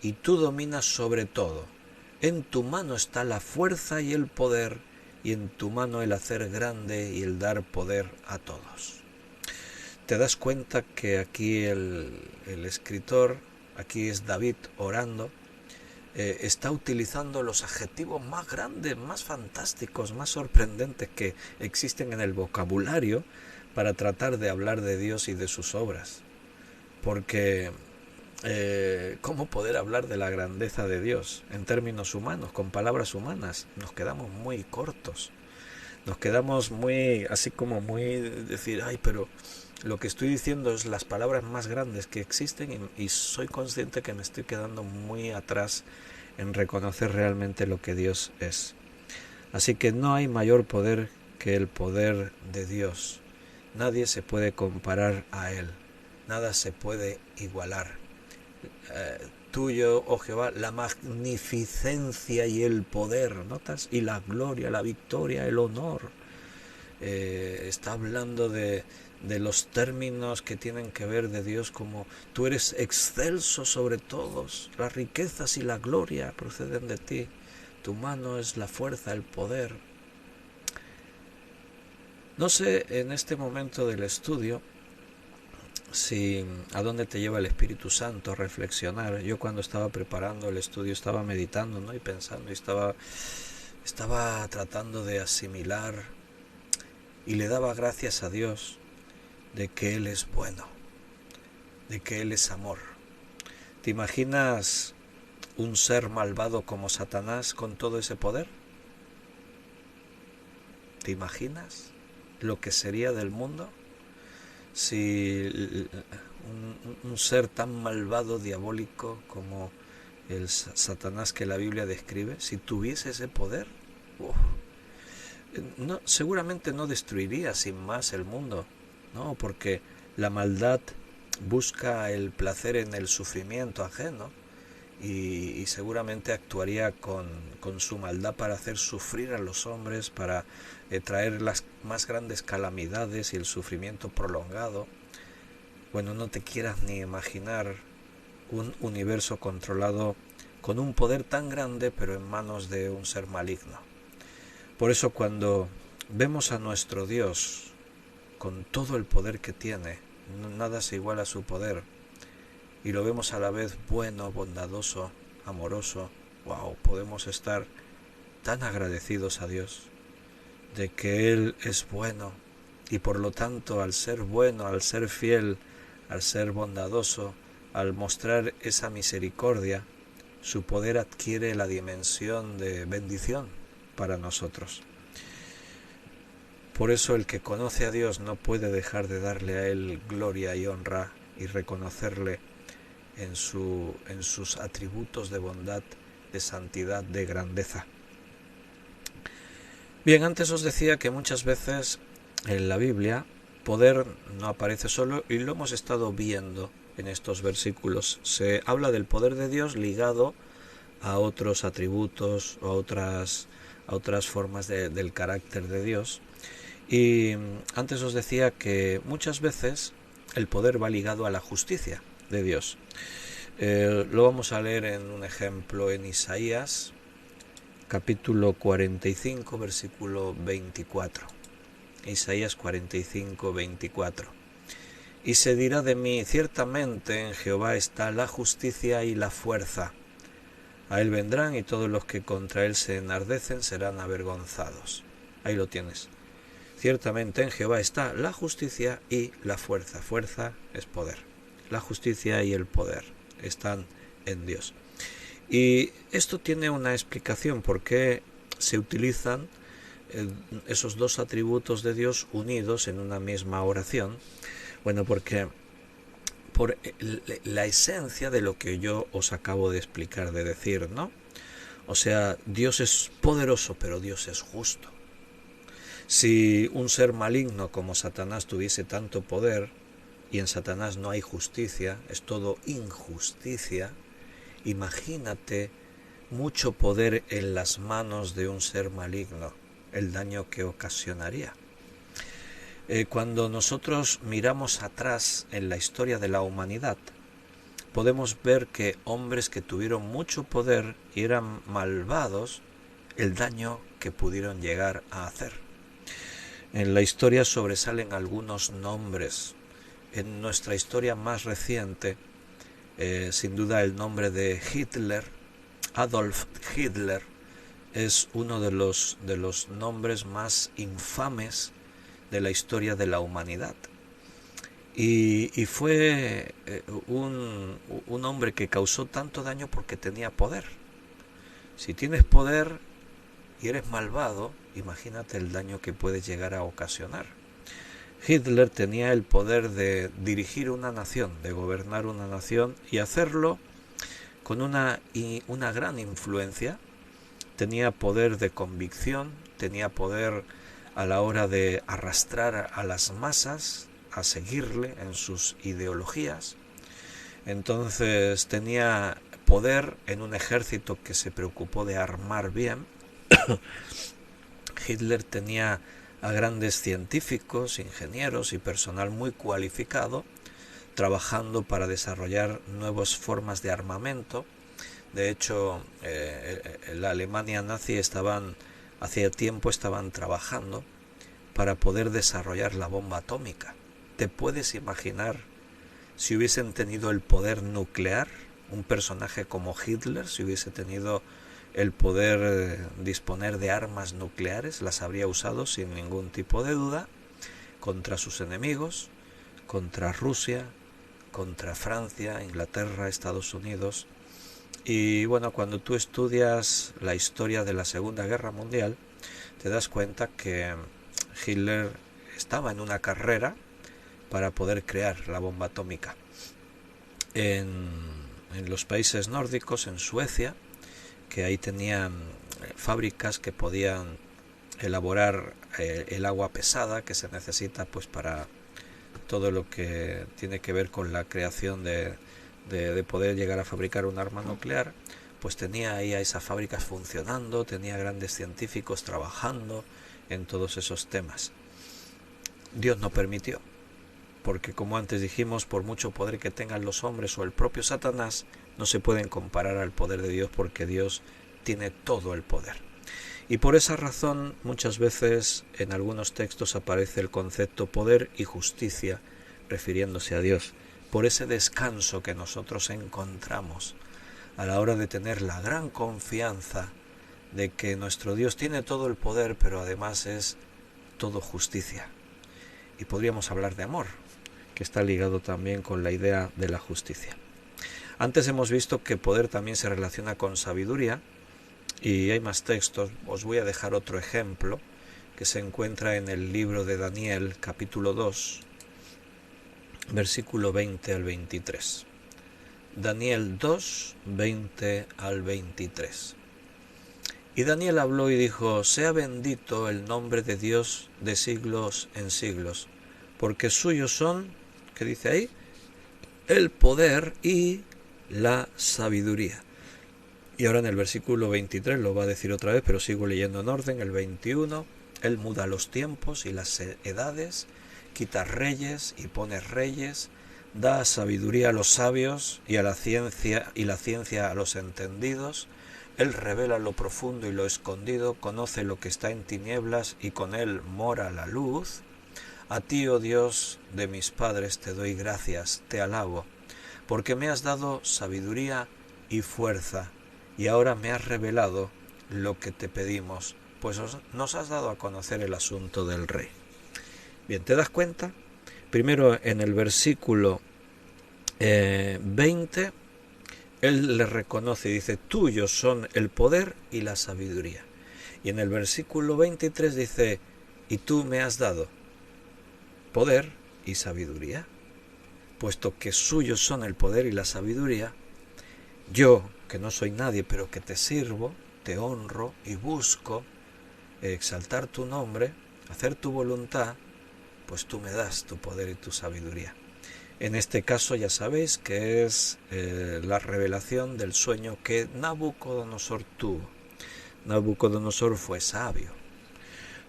y tú dominas sobre todo. En tu mano está la fuerza y el poder, y en tu mano el hacer grande y el dar poder a todos. Te das cuenta que aquí el escritor, aquí es David orando, está utilizando los adjetivos más grandes, más fantásticos, más sorprendentes que existen en el vocabulario para tratar de hablar de Dios y de sus obras. Porque ¿cómo poder hablar de la grandeza de Dios en términos humanos, con palabras humanas? Nos quedamos muy cortos. Nos quedamos muy, así como muy decir, ay, pero lo que estoy diciendo es las palabras más grandes que existen y soy consciente que me estoy quedando muy atrás en reconocer realmente lo que Dios es. Así que no hay mayor poder que el poder de Dios. Nadie se puede comparar a Él. Nada se puede igualar. Tuyo, oh Jehová, la magnificencia y el poder, ¿notas? Y la gloria, la victoria, el honor. Está hablando de de los términos que tienen que ver de Dios como tú eres excelso sobre todos, las riquezas y la gloria proceden de ti, tu mano es la fuerza, el poder. No sé en este momento del estudio si a dónde te lleva el Espíritu Santo a reflexionar. Yo cuando estaba preparando el estudio estaba meditando, ¿no? Y pensando, y estaba tratando de asimilar y le daba gracias a Dios de que Él es bueno, de que Él es amor. ¿Te imaginas un ser malvado como Satanás con todo ese poder? ¿Te imaginas lo que sería del mundo si un ser tan malvado, diabólico como el Satanás que la Biblia describe, si tuviese ese poder? No, seguramente no destruiría sin más el mundo, ¿no? Porque la maldad busca el placer en el sufrimiento ajeno y seguramente actuaría con su maldad para hacer sufrir a los hombres, para traer las más grandes calamidades y el sufrimiento prolongado. Bueno, no te quieras ni imaginar un universo controlado con un poder tan grande pero en manos de un ser maligno. Por eso cuando vemos a nuestro Dios con todo el poder que tiene, nada se iguala a su poder, y lo vemos a la vez bueno, bondadoso, amoroso, wow, podemos estar tan agradecidos a Dios de que Él es bueno y por lo tanto al ser bueno, al ser fiel, al ser bondadoso, al mostrar esa misericordia, su poder adquiere la dimensión de bendición para nosotros. Por eso el que conoce a Dios no puede dejar de darle a Él gloria y honra y reconocerle en sus atributos de bondad, de santidad, de grandeza. Bien, antes os decía que muchas veces en la Biblia poder no aparece solo y lo hemos estado viendo en estos versículos. Se habla del poder de Dios ligado a otros atributos o a otras formas del carácter de Dios. Y antes os decía que muchas veces el poder va ligado a la justicia de Dios. Lo vamos a leer en un ejemplo en Isaías, capítulo 45, versículo 24. Isaías 45, 24. Y se dirá de mí, ciertamente en Jehová está la justicia y la fuerza. A él vendrán y todos los que contra él se enardecen serán avergonzados. Ahí lo tienes. Ciertamente en Jehová está la justicia y la fuerza. Fuerza es poder. La justicia y el poder están en Dios. Y esto tiene una explicación, por qué se utilizan esos dos atributos de Dios unidos en una misma oración. Bueno, porque por la esencia de lo que yo os acabo de explicar, de decir, ¿no? O sea, Dios es poderoso, pero Dios es justo. Si un ser maligno como Satanás tuviese tanto poder, y en Satanás no hay justicia, es todo injusticia, imagínate mucho poder en las manos de un ser maligno, el daño que ocasionaría. Cuando nosotros miramos atrás en la historia de la humanidad, podemos ver que hombres que tuvieron mucho poder y eran malvados, el daño que pudieron llegar a hacer. En la historia sobresalen algunos nombres. En nuestra historia más reciente, sin duda el nombre de Hitler, Adolf Hitler, es uno de los nombres más infames de la historia de la humanidad. Y fue un hombre que causó tanto daño porque tenía poder. Si tienes poder y eres malvado, imagínate el daño que puedes llegar a ocasionar. Hitler tenía el poder de dirigir una nación, de gobernar una nación y hacerlo con una gran influencia. Tenía poder de convicción, tenía poder a la hora de arrastrar a las masas a seguirle en sus ideologías. Entonces tenía poder en un ejército que se preocupó de armar bien. Hitler tenía a grandes científicos, ingenieros y personal muy cualificado trabajando para desarrollar nuevas formas de armamento. De hecho, la Alemania nazi hacía tiempo estaban trabajando para poder desarrollar la bomba atómica. ¿Te puedes imaginar si hubiesen tenido el poder nuclear? Un personaje como Hitler, si hubiese tenido el poder disponer de armas nucleares, las habría usado sin ningún tipo de duda contra sus enemigos, contra Rusia, contra Francia, Inglaterra, Estados Unidos. Y bueno, cuando tú estudias la historia de la Segunda Guerra Mundial, te das cuenta que Hitler estaba en una carrera para poder crear la bomba atómica. En los países nórdicos, en Suecia, que ahí tenían fábricas que podían elaborar el agua pesada que se necesita pues para todo lo que tiene que ver con la creación de poder llegar a fabricar un arma nuclear, pues tenía ahí a esas fábricas funcionando, tenía grandes científicos trabajando en todos esos temas. Dios no permitió, porque como antes dijimos, por mucho poder que tengan los hombres o el propio Satanás, no se pueden comparar al poder de Dios, porque Dios tiene todo el poder. Y por esa razón muchas veces en algunos textos aparece el concepto poder y justicia refiriéndose a Dios, por ese descanso que nosotros encontramos a la hora de tener la gran confianza de que nuestro Dios tiene todo el poder, pero además es todo justicia. Y podríamos hablar de amor, que está ligado también con la idea de la justicia. Antes hemos visto que poder también se relaciona con sabiduría, y hay más textos. Os voy a dejar otro ejemplo que se encuentra en el libro de Daniel, capítulo 2, versículo 20 al 23. Daniel 2, 20 al 23. Y Daniel habló y dijo: sea bendito el nombre de Dios de siglos en siglos, porque suyos son, ¿qué dice ahí? El poder y la sabiduría. Y ahora en el versículo 23 lo va a decir otra vez, pero sigo leyendo en orden. El 21, Él muda los tiempos y las edades, quita reyes y pone reyes, da sabiduría a los sabios y la ciencia a los entendidos. Él revela lo profundo y lo escondido, conoce lo que está en tinieblas y con Él mora la luz. A ti, oh Dios de mis padres, te doy gracias, te alabo, porque me has dado sabiduría y fuerza, y ahora me has revelado lo que te pedimos, pues nos has dado a conocer el asunto del rey. Bien, ¿te das cuenta? Primero en el versículo 20, él le reconoce y dice: tuyos son el poder y la sabiduría. Y en el versículo 23 dice: y tú me has dado poder y sabiduría. Puesto que suyos son el poder y la sabiduría, yo, que no soy nadie, pero que te sirvo, te honro y busco exaltar tu nombre, hacer tu voluntad, pues tú me das tu poder y tu sabiduría. En este caso ya sabéis que es la revelación del sueño que Nabucodonosor tuvo. Nabucodonosor fue sabio,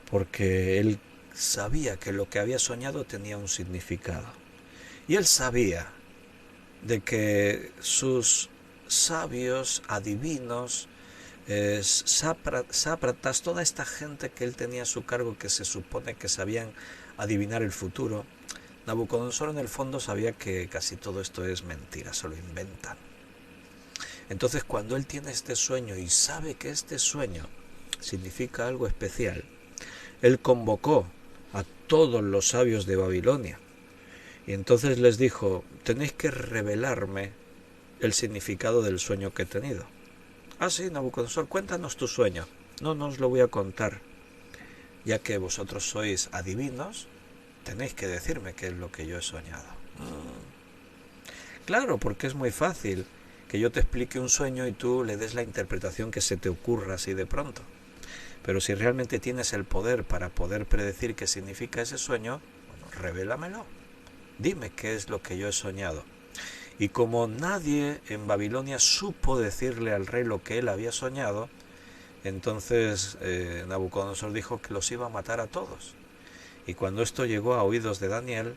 porque él sabía que lo que había soñado tenía un significado. Y él sabía de que sus sabios, adivinos, sápratas, toda esta gente que él tenía a su cargo, que se supone que sabían adivinar el futuro, Nabucodonosor en el fondo sabía que casi todo esto es mentira, se lo inventan. Entonces cuando él tiene este sueño y sabe que este sueño significa algo especial, él convocó a todos los sabios de Babilonia y entonces les dijo: tenéis que revelarme el significado del sueño que he tenido. Ah, sí, Nabucodonosor, cuéntanos tu sueño. No, no os lo voy a contar, ya que vosotros sois adivinos, tenéis que decirme qué es lo que yo he soñado. Claro, porque es muy fácil que yo te explique un sueño y tú le des la interpretación que se te ocurra así de pronto. Pero si realmente tienes el poder para poder predecir qué significa ese sueño, bueno, revélamelo. Dime qué es lo que yo he soñado. Y como nadie en Babilonia supo decirle al rey lo que él había soñado, entonces Nabucodonosor dijo que los iba a matar a todos. Y cuando esto llegó a oídos de Daniel,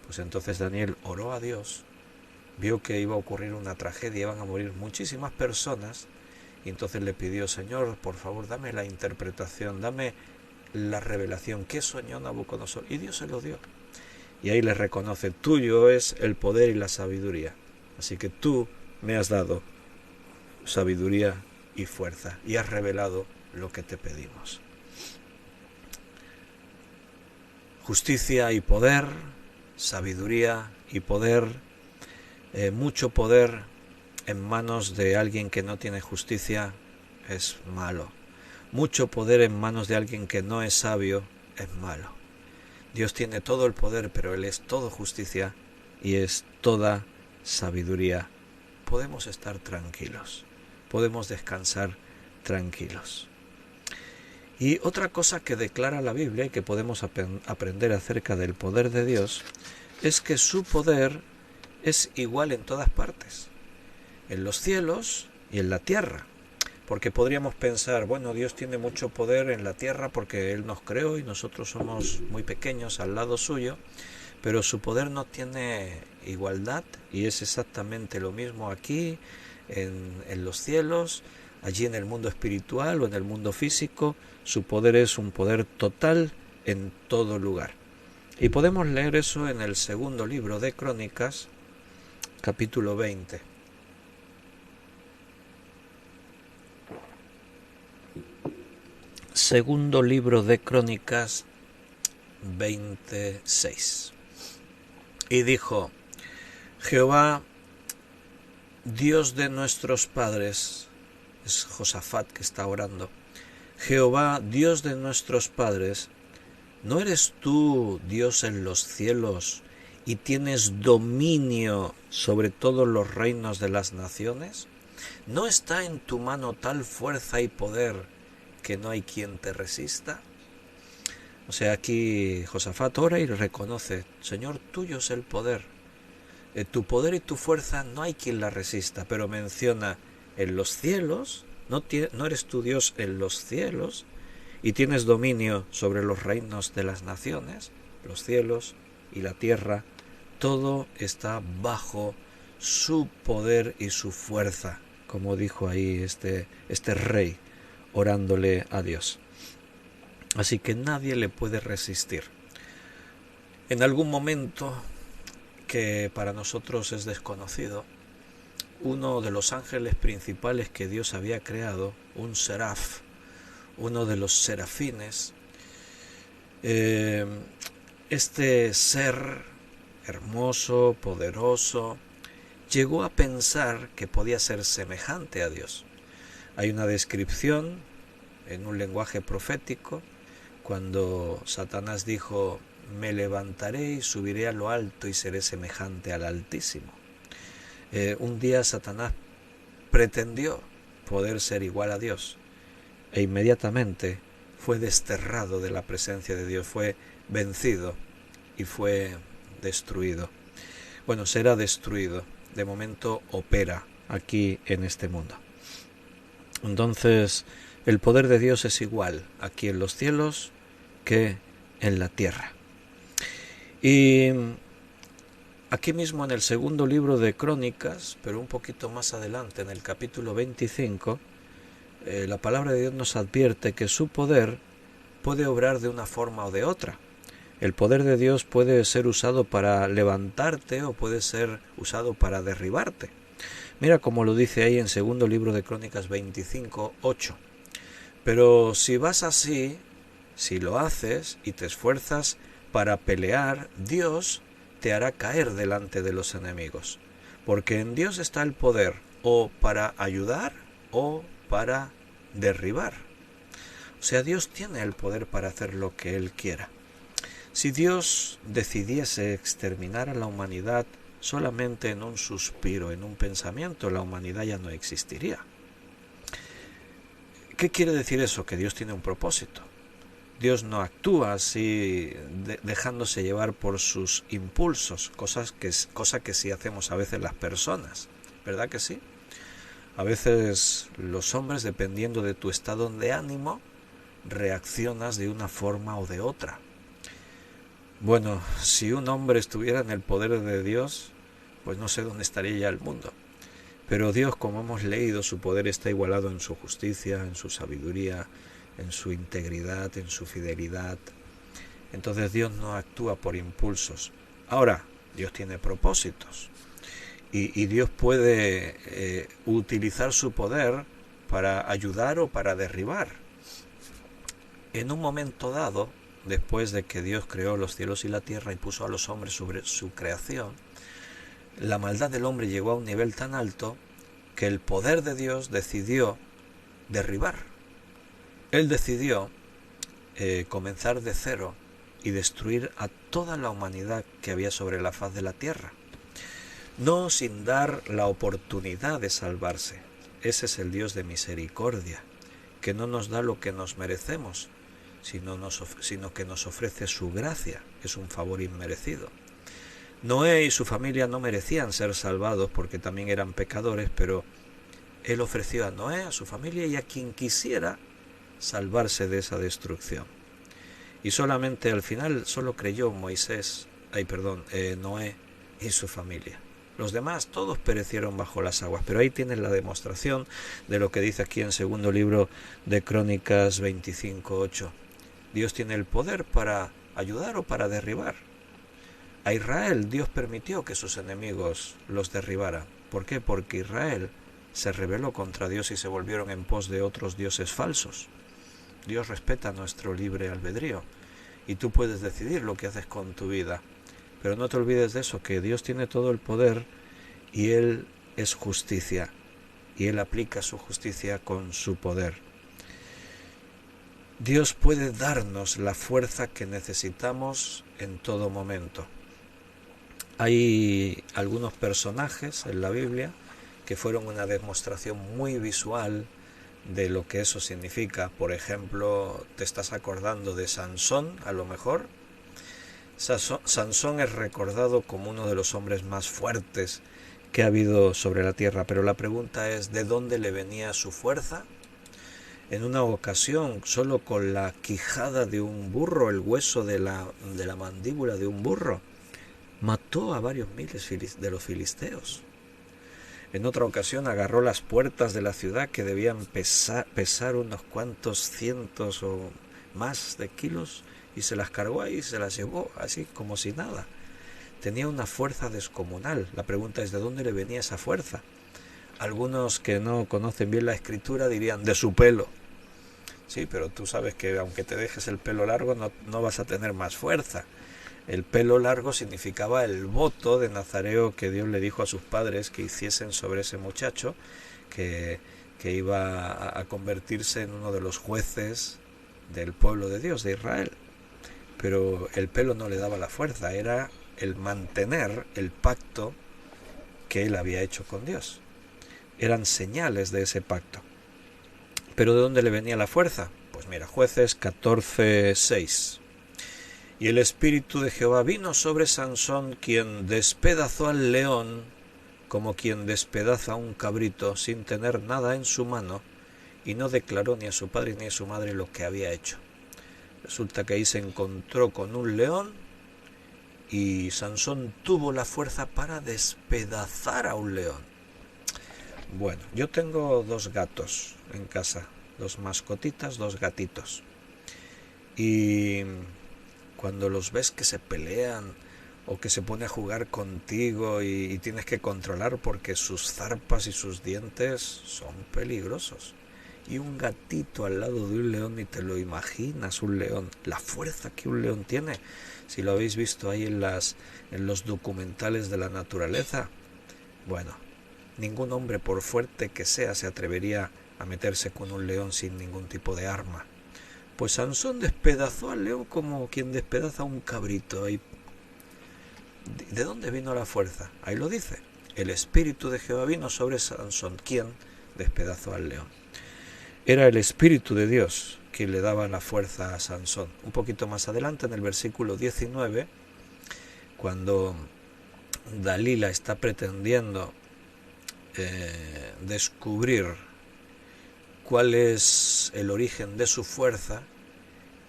pues entonces Daniel oró a Dios, vio que iba a ocurrir una tragedia, iban a morir muchísimas personas, y entonces le pidió: Señor, por favor, dame la interpretación, dame la revelación, ¿qué soñó Nabucodonosor? Y Dios se lo dio. Y ahí le reconoce: tuyo es el poder y la sabiduría, así que tú me has dado sabiduría y fuerza, y has revelado lo que te pedimos. Justicia y poder, sabiduría y poder, mucho poder en manos de alguien que no tiene justicia es malo. Mucho poder en manos de alguien que no es sabio es malo. Dios tiene todo el poder, pero Él es todo justicia y es toda sabiduría. Podemos estar tranquilos, podemos descansar tranquilos. Y otra cosa que declara la Biblia y que podemos aprender acerca del poder de Dios es que su poder es igual en todas partes, en los cielos y en la tierra. Porque podríamos pensar, bueno, Dios tiene mucho poder en la tierra porque Él nos creó y nosotros somos muy pequeños al lado suyo, pero su poder no tiene igualdad y es exactamente lo mismo aquí, en los cielos, allí en el mundo espiritual o en el mundo físico. Su poder es un poder total en todo lugar. Y podemos leer eso en el segundo libro de Crónicas, capítulo 20. Segundo libro de Crónicas 26. Y dijo: Jehová, Dios de nuestros padres, es Josafat que está orando, Jehová, Dios de nuestros padres, ¿no eres tú Dios en los cielos y tienes dominio sobre todos los reinos de las naciones? ¿No está en tu mano tal fuerza y poder que no hay quien te resista? O sea, aquí Josafat ora y reconoce: Señor, tuyo es el poder. Tu poder y tu fuerza no hay quien la resista, pero menciona: en los cielos, no eres tu Dios en los cielos, y tienes dominio sobre los reinos de las naciones, los cielos y la tierra, todo está bajo su poder y su fuerza, como dijo ahí este rey orándole a Dios. Así que nadie le puede resistir. En algún momento que para nosotros es desconocido, uno de los ángeles principales que Dios había creado, un seraf, uno de los serafines, este ser hermoso, poderoso, llegó a pensar que podía ser semejante a Dios. Hay una descripción en un lenguaje profético cuando Satanás dijo: me levantaré y subiré a lo alto y seré semejante al Altísimo. Un día Satanás pretendió poder ser igual a Dios e inmediatamente fue desterrado de la presencia de Dios, fue vencido y fue destruido. Bueno, será destruido, de momento opera aquí en este mundo. Entonces, el poder de Dios es igual aquí en los cielos que en la tierra. Y aquí mismo en el segundo libro de Crónicas, pero un poquito más adelante, en el capítulo 25, la palabra de Dios nos advierte que su poder puede obrar de una forma o de otra. El poder de Dios puede ser usado para levantarte o puede ser usado para derribarte. Mira como lo dice ahí en segundo libro de Crónicas 25:8. Pero si vas así, si lo haces y te esfuerzas para pelear, Dios te hará caer delante de los enemigos. Porque en Dios está el poder o para ayudar o para derribar. O sea, Dios tiene el poder para hacer lo que Él quiera. Si Dios decidiese exterminar a la humanidad solamente en un suspiro, en un pensamiento, la humanidad ya no existiría. ¿Qué quiere decir eso? Que Dios tiene un propósito. Dios no actúa así dejándose llevar por sus impulsos, cosa que sí hacemos a veces las personas, ¿verdad que sí? A veces los hombres, dependiendo de tu estado de ánimo, reaccionas de una forma o de otra. Bueno, si un hombre estuviera en el poder de Dios, pues no sé dónde estaría ya el mundo. Pero Dios, como hemos leído, su poder está igualado en su justicia, en su sabiduría, en su integridad, en su fidelidad. Entonces Dios no actúa por impulsos. Ahora, Dios tiene propósitos y Dios puede utilizar su poder para ayudar o para derribar. En un momento dado, después de que Dios creó los cielos y la tierra y puso a los hombres sobre su creación, la maldad del hombre llegó a un nivel tan alto que el poder de Dios decidió derribar. Él decidió comenzar de cero y destruir a toda la humanidad que había sobre la faz de la tierra, no sin dar la oportunidad de salvarse. Ese es el Dios de misericordia, que no nos da lo que nos merecemos, sino que nos ofrece su gracia. Es un favor inmerecido. Noé y su familia no merecían ser salvados porque también eran pecadores, pero él ofreció a Noé, a su familia y a quien quisiera salvarse de esa destrucción. Y solamente al final solo creyó Noé y su familia. Los demás todos perecieron bajo las aguas, pero ahí tienes la demostración de lo que dice aquí en segundo libro de Crónicas 25:8. Dios tiene el poder para ayudar o para derribar. A Israel Dios permitió que sus enemigos los derribaran. ¿Por qué? Porque Israel se rebeló contra Dios y se volvieron en pos de otros dioses falsos. Dios respeta nuestro libre albedrío y tú puedes decidir lo que haces con tu vida. Pero no te olvides de eso, que Dios tiene todo el poder y Él es justicia y Él aplica su justicia con su poder. Dios puede darnos la fuerza que necesitamos en todo momento. Hay algunos personajes en la Biblia que fueron una demostración muy visual de lo que eso significa. Por ejemplo, te estás acordando de Sansón, a lo mejor. Sansón es recordado como uno de los hombres más fuertes que ha habido sobre la tierra, pero la pregunta es, ¿de dónde le venía su fuerza? En una ocasión, solo con la quijada de un burro, el hueso de la mandíbula de un burro, mató a varios miles de los filisteos. En otra ocasión agarró las puertas de la ciudad que debían pesar unos cuantos cientos o más de kilos y se las cargó ahí y se las llevó así como si nada. Tenía una fuerza descomunal. La pregunta es, ¿de dónde le venía esa fuerza? Algunos que no conocen bien la escritura dirían, de su pelo. Sí, pero tú sabes que aunque te dejes el pelo largo no vas a tener más fuerza. El pelo largo significaba el voto de nazareo que Dios le dijo a sus padres que hiciesen sobre ese muchacho que iba a convertirse en uno de los jueces del pueblo de Dios, de Israel. Pero el pelo no le daba la fuerza, era el mantener el pacto que él había hecho con Dios. Eran señales de ese pacto. ¿Pero de dónde le venía la fuerza? Pues mira, Jueces 14:6. Y el Espíritu de Jehová vino sobre Sansón, quien despedazó al león como quien despedaza a un cabrito sin tener nada en su mano, y no declaró ni a su padre ni a su madre lo que había hecho. Resulta que ahí se encontró con un león y Sansón tuvo la fuerza para despedazar a un león. Bueno, yo tengo 2 gatos en casa, 2 mascotitas, 2 gatitos. Y cuando los ves que se pelean o que se pone a jugar contigo y tienes que controlar porque sus zarpas y sus dientes son peligrosos. Y un gatito al lado de un león, y te lo imaginas, un león, la fuerza que un león tiene. Si lo habéis visto ahí en los documentales de la naturaleza, bueno, ningún hombre, por fuerte que sea, se atrevería a meterse con un león sin ningún tipo de arma. Pues Sansón despedazó al león como quien despedaza a un cabrito. ¿De dónde vino la fuerza? Ahí lo dice. El Espíritu de Jehová vino sobre Sansón, quien despedazó al león. Era el Espíritu de Dios quien le daba la fuerza a Sansón. Un poquito más adelante, en el versículo 19, cuando Dalila está pretendiendo descubrir cuál es el origen de su fuerza,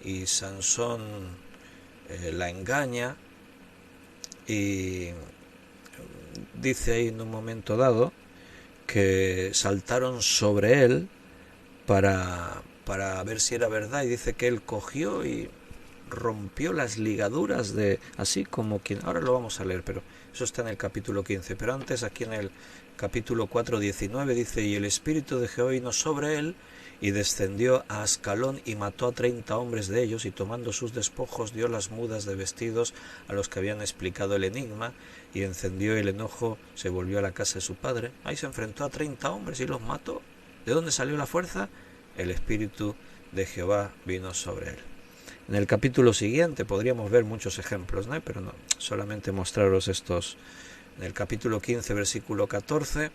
y Sansón la engaña y dice ahí en un momento dado que saltaron sobre él para ver si era verdad, y dice que él cogió y rompió las ligaduras de, así como quien, ahora lo vamos a leer, pero eso está en el capítulo 15, pero antes aquí en el capítulo 4:19 dice: y el espíritu de Jehová vino sobre él, y descendió a Ascalón y mató a 30 hombres de ellos, y tomando sus despojos dio las mudas de vestidos a los que habían explicado el enigma, y encendió el enojo, se volvió a la casa de su padre. Ahí se enfrentó a 30 hombres y los mató. ¿De dónde salió la fuerza? El espíritu de Jehová vino sobre él. En el capítulo siguiente podríamos ver muchos ejemplos, ¿no? Pero no, solamente mostraros estos. En el capítulo 15, versículo 14,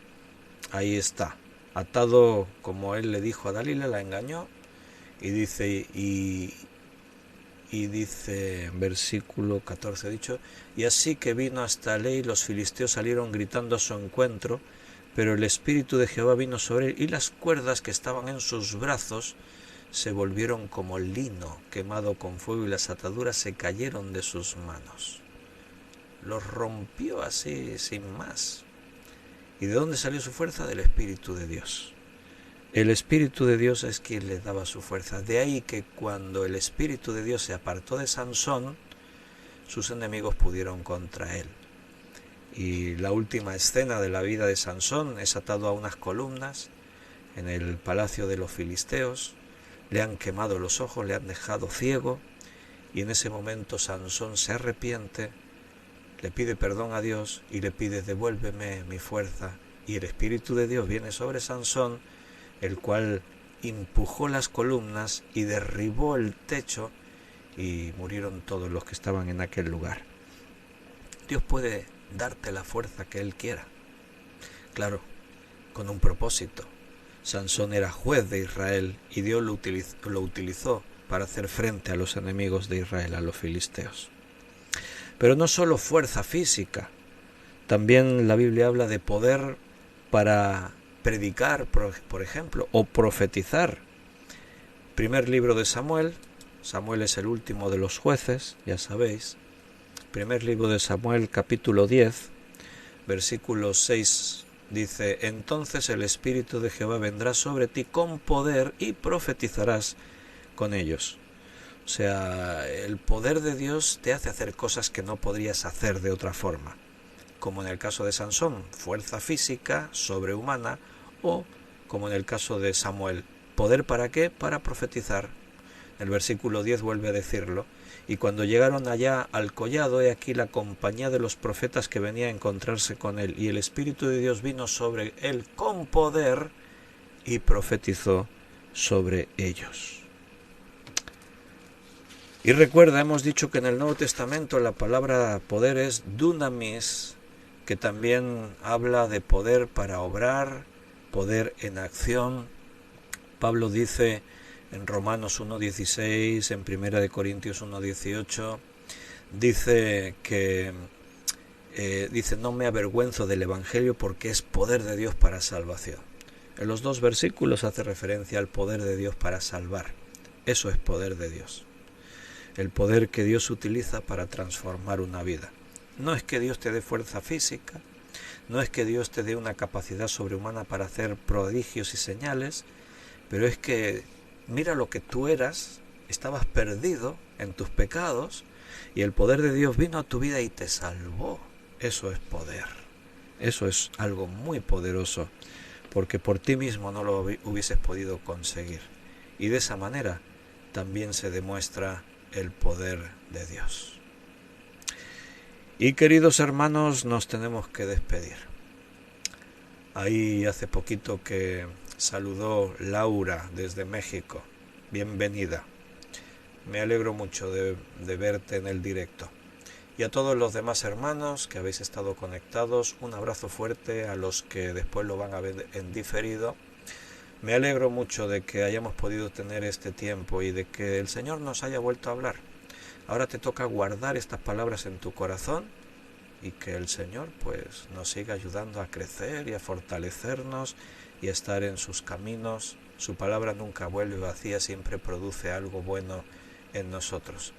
ahí está, atado como él le dijo a Dalila, la engañó, y dice, dice, versículo 14 dicho, y así que vino hasta Ley, los filisteos salieron gritando a su encuentro, pero el espíritu de Jehová vino sobre él, y las cuerdas que estaban en sus brazos se volvieron como lino quemado con fuego, y las ataduras se cayeron de sus manos. Los rompió así, sin más. ¿Y de dónde salió su fuerza? Del Espíritu de Dios. El Espíritu de Dios es quien le daba su fuerza. De ahí que cuando el Espíritu de Dios se apartó de Sansón, sus enemigos pudieron contra él. Y la última escena de la vida de Sansón es atado a unas columnas en el palacio de los filisteos. Le han quemado los ojos, le han dejado ciego, y en ese momento Sansón se arrepiente, le pide perdón a Dios y le pide: devuélveme mi fuerza. Y el Espíritu de Dios viene sobre Sansón, el cual empujó las columnas y derribó el techo, y murieron todos los que estaban en aquel lugar. Dios puede darte la fuerza que Él quiera, claro, con un propósito. Sansón era juez de Israel y Dios lo utilizó para hacer frente a los enemigos de Israel, a los filisteos. Pero no solo fuerza física, también la Biblia habla de poder para predicar, por ejemplo, o profetizar. Primer libro de Samuel, Samuel es el último de los jueces, ya sabéis. Primer libro de Samuel, capítulo 10, versículo 6, dice: entonces el Espíritu de Jehová vendrá sobre ti con poder y profetizarás con ellos. O sea, el poder de Dios te hace hacer cosas que no podrías hacer de otra forma. Como en el caso de Sansón, fuerza física sobrehumana, o como en el caso de Samuel, ¿poder para qué? Para profetizar. El versículo 10 vuelve a decirlo: y cuando llegaron allá al collado, he aquí la compañía de los profetas que venía a encontrarse con él, y el Espíritu de Dios vino sobre él con poder y profetizó sobre ellos. Y recuerda, hemos dicho que en el Nuevo Testamento la palabra poder es dunamis, que también habla de poder para obrar, poder en acción. Pablo dice en Romanos 1:16, en 1 Corintios 1:18, dice que no me avergüenzo del Evangelio porque es poder de Dios para salvación. En los dos versículos hace referencia al poder de Dios para salvar. Eso es poder de Dios. El poder que Dios utiliza para transformar una vida. No es que Dios te dé fuerza física, no es que Dios te dé una capacidad sobrehumana para hacer prodigios y señales, pero es que mira lo que tú eras, estabas perdido en tus pecados, y el poder de Dios vino a tu vida y te salvó. Eso es poder. Eso es algo muy poderoso, porque por ti mismo no lo hubieses podido conseguir. Y de esa manera también se demuestra el poder de Dios. Y queridos hermanos, nos tenemos que despedir. Ahí hace poquito que saludó Laura desde México. Bienvenida. Me alegro mucho de verte en el directo. Y a todos los demás hermanos que habéis estado conectados, un abrazo fuerte. A los que después lo van a ver en diferido, me alegro mucho de que hayamos podido tener este tiempo y de que el Señor nos haya vuelto a hablar. Ahora te toca guardar estas palabras en tu corazón y que el Señor pues nos siga ayudando a crecer y a fortalecernos y a estar en sus caminos. Su palabra nunca vuelve vacía, siempre produce algo bueno en nosotros.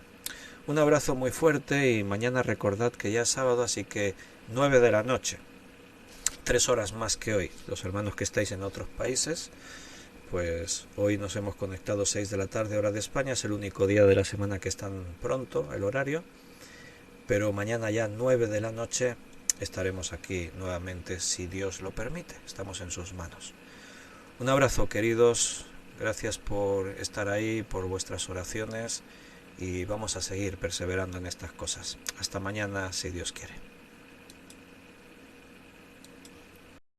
Un abrazo muy fuerte y mañana recordad que ya es sábado, así que 9 de la noche, 3 horas más que hoy. Los hermanos que estáis en otros países, pues hoy nos hemos conectado 6 de la tarde hora de España, es el único día de la semana que están pronto el horario, pero mañana ya 9 de la noche estaremos aquí nuevamente si Dios lo permite, estamos en sus manos. Un abrazo, queridos, gracias por estar ahí, por vuestras oraciones y vamos a seguir perseverando en estas cosas. Hasta mañana si Dios quiere.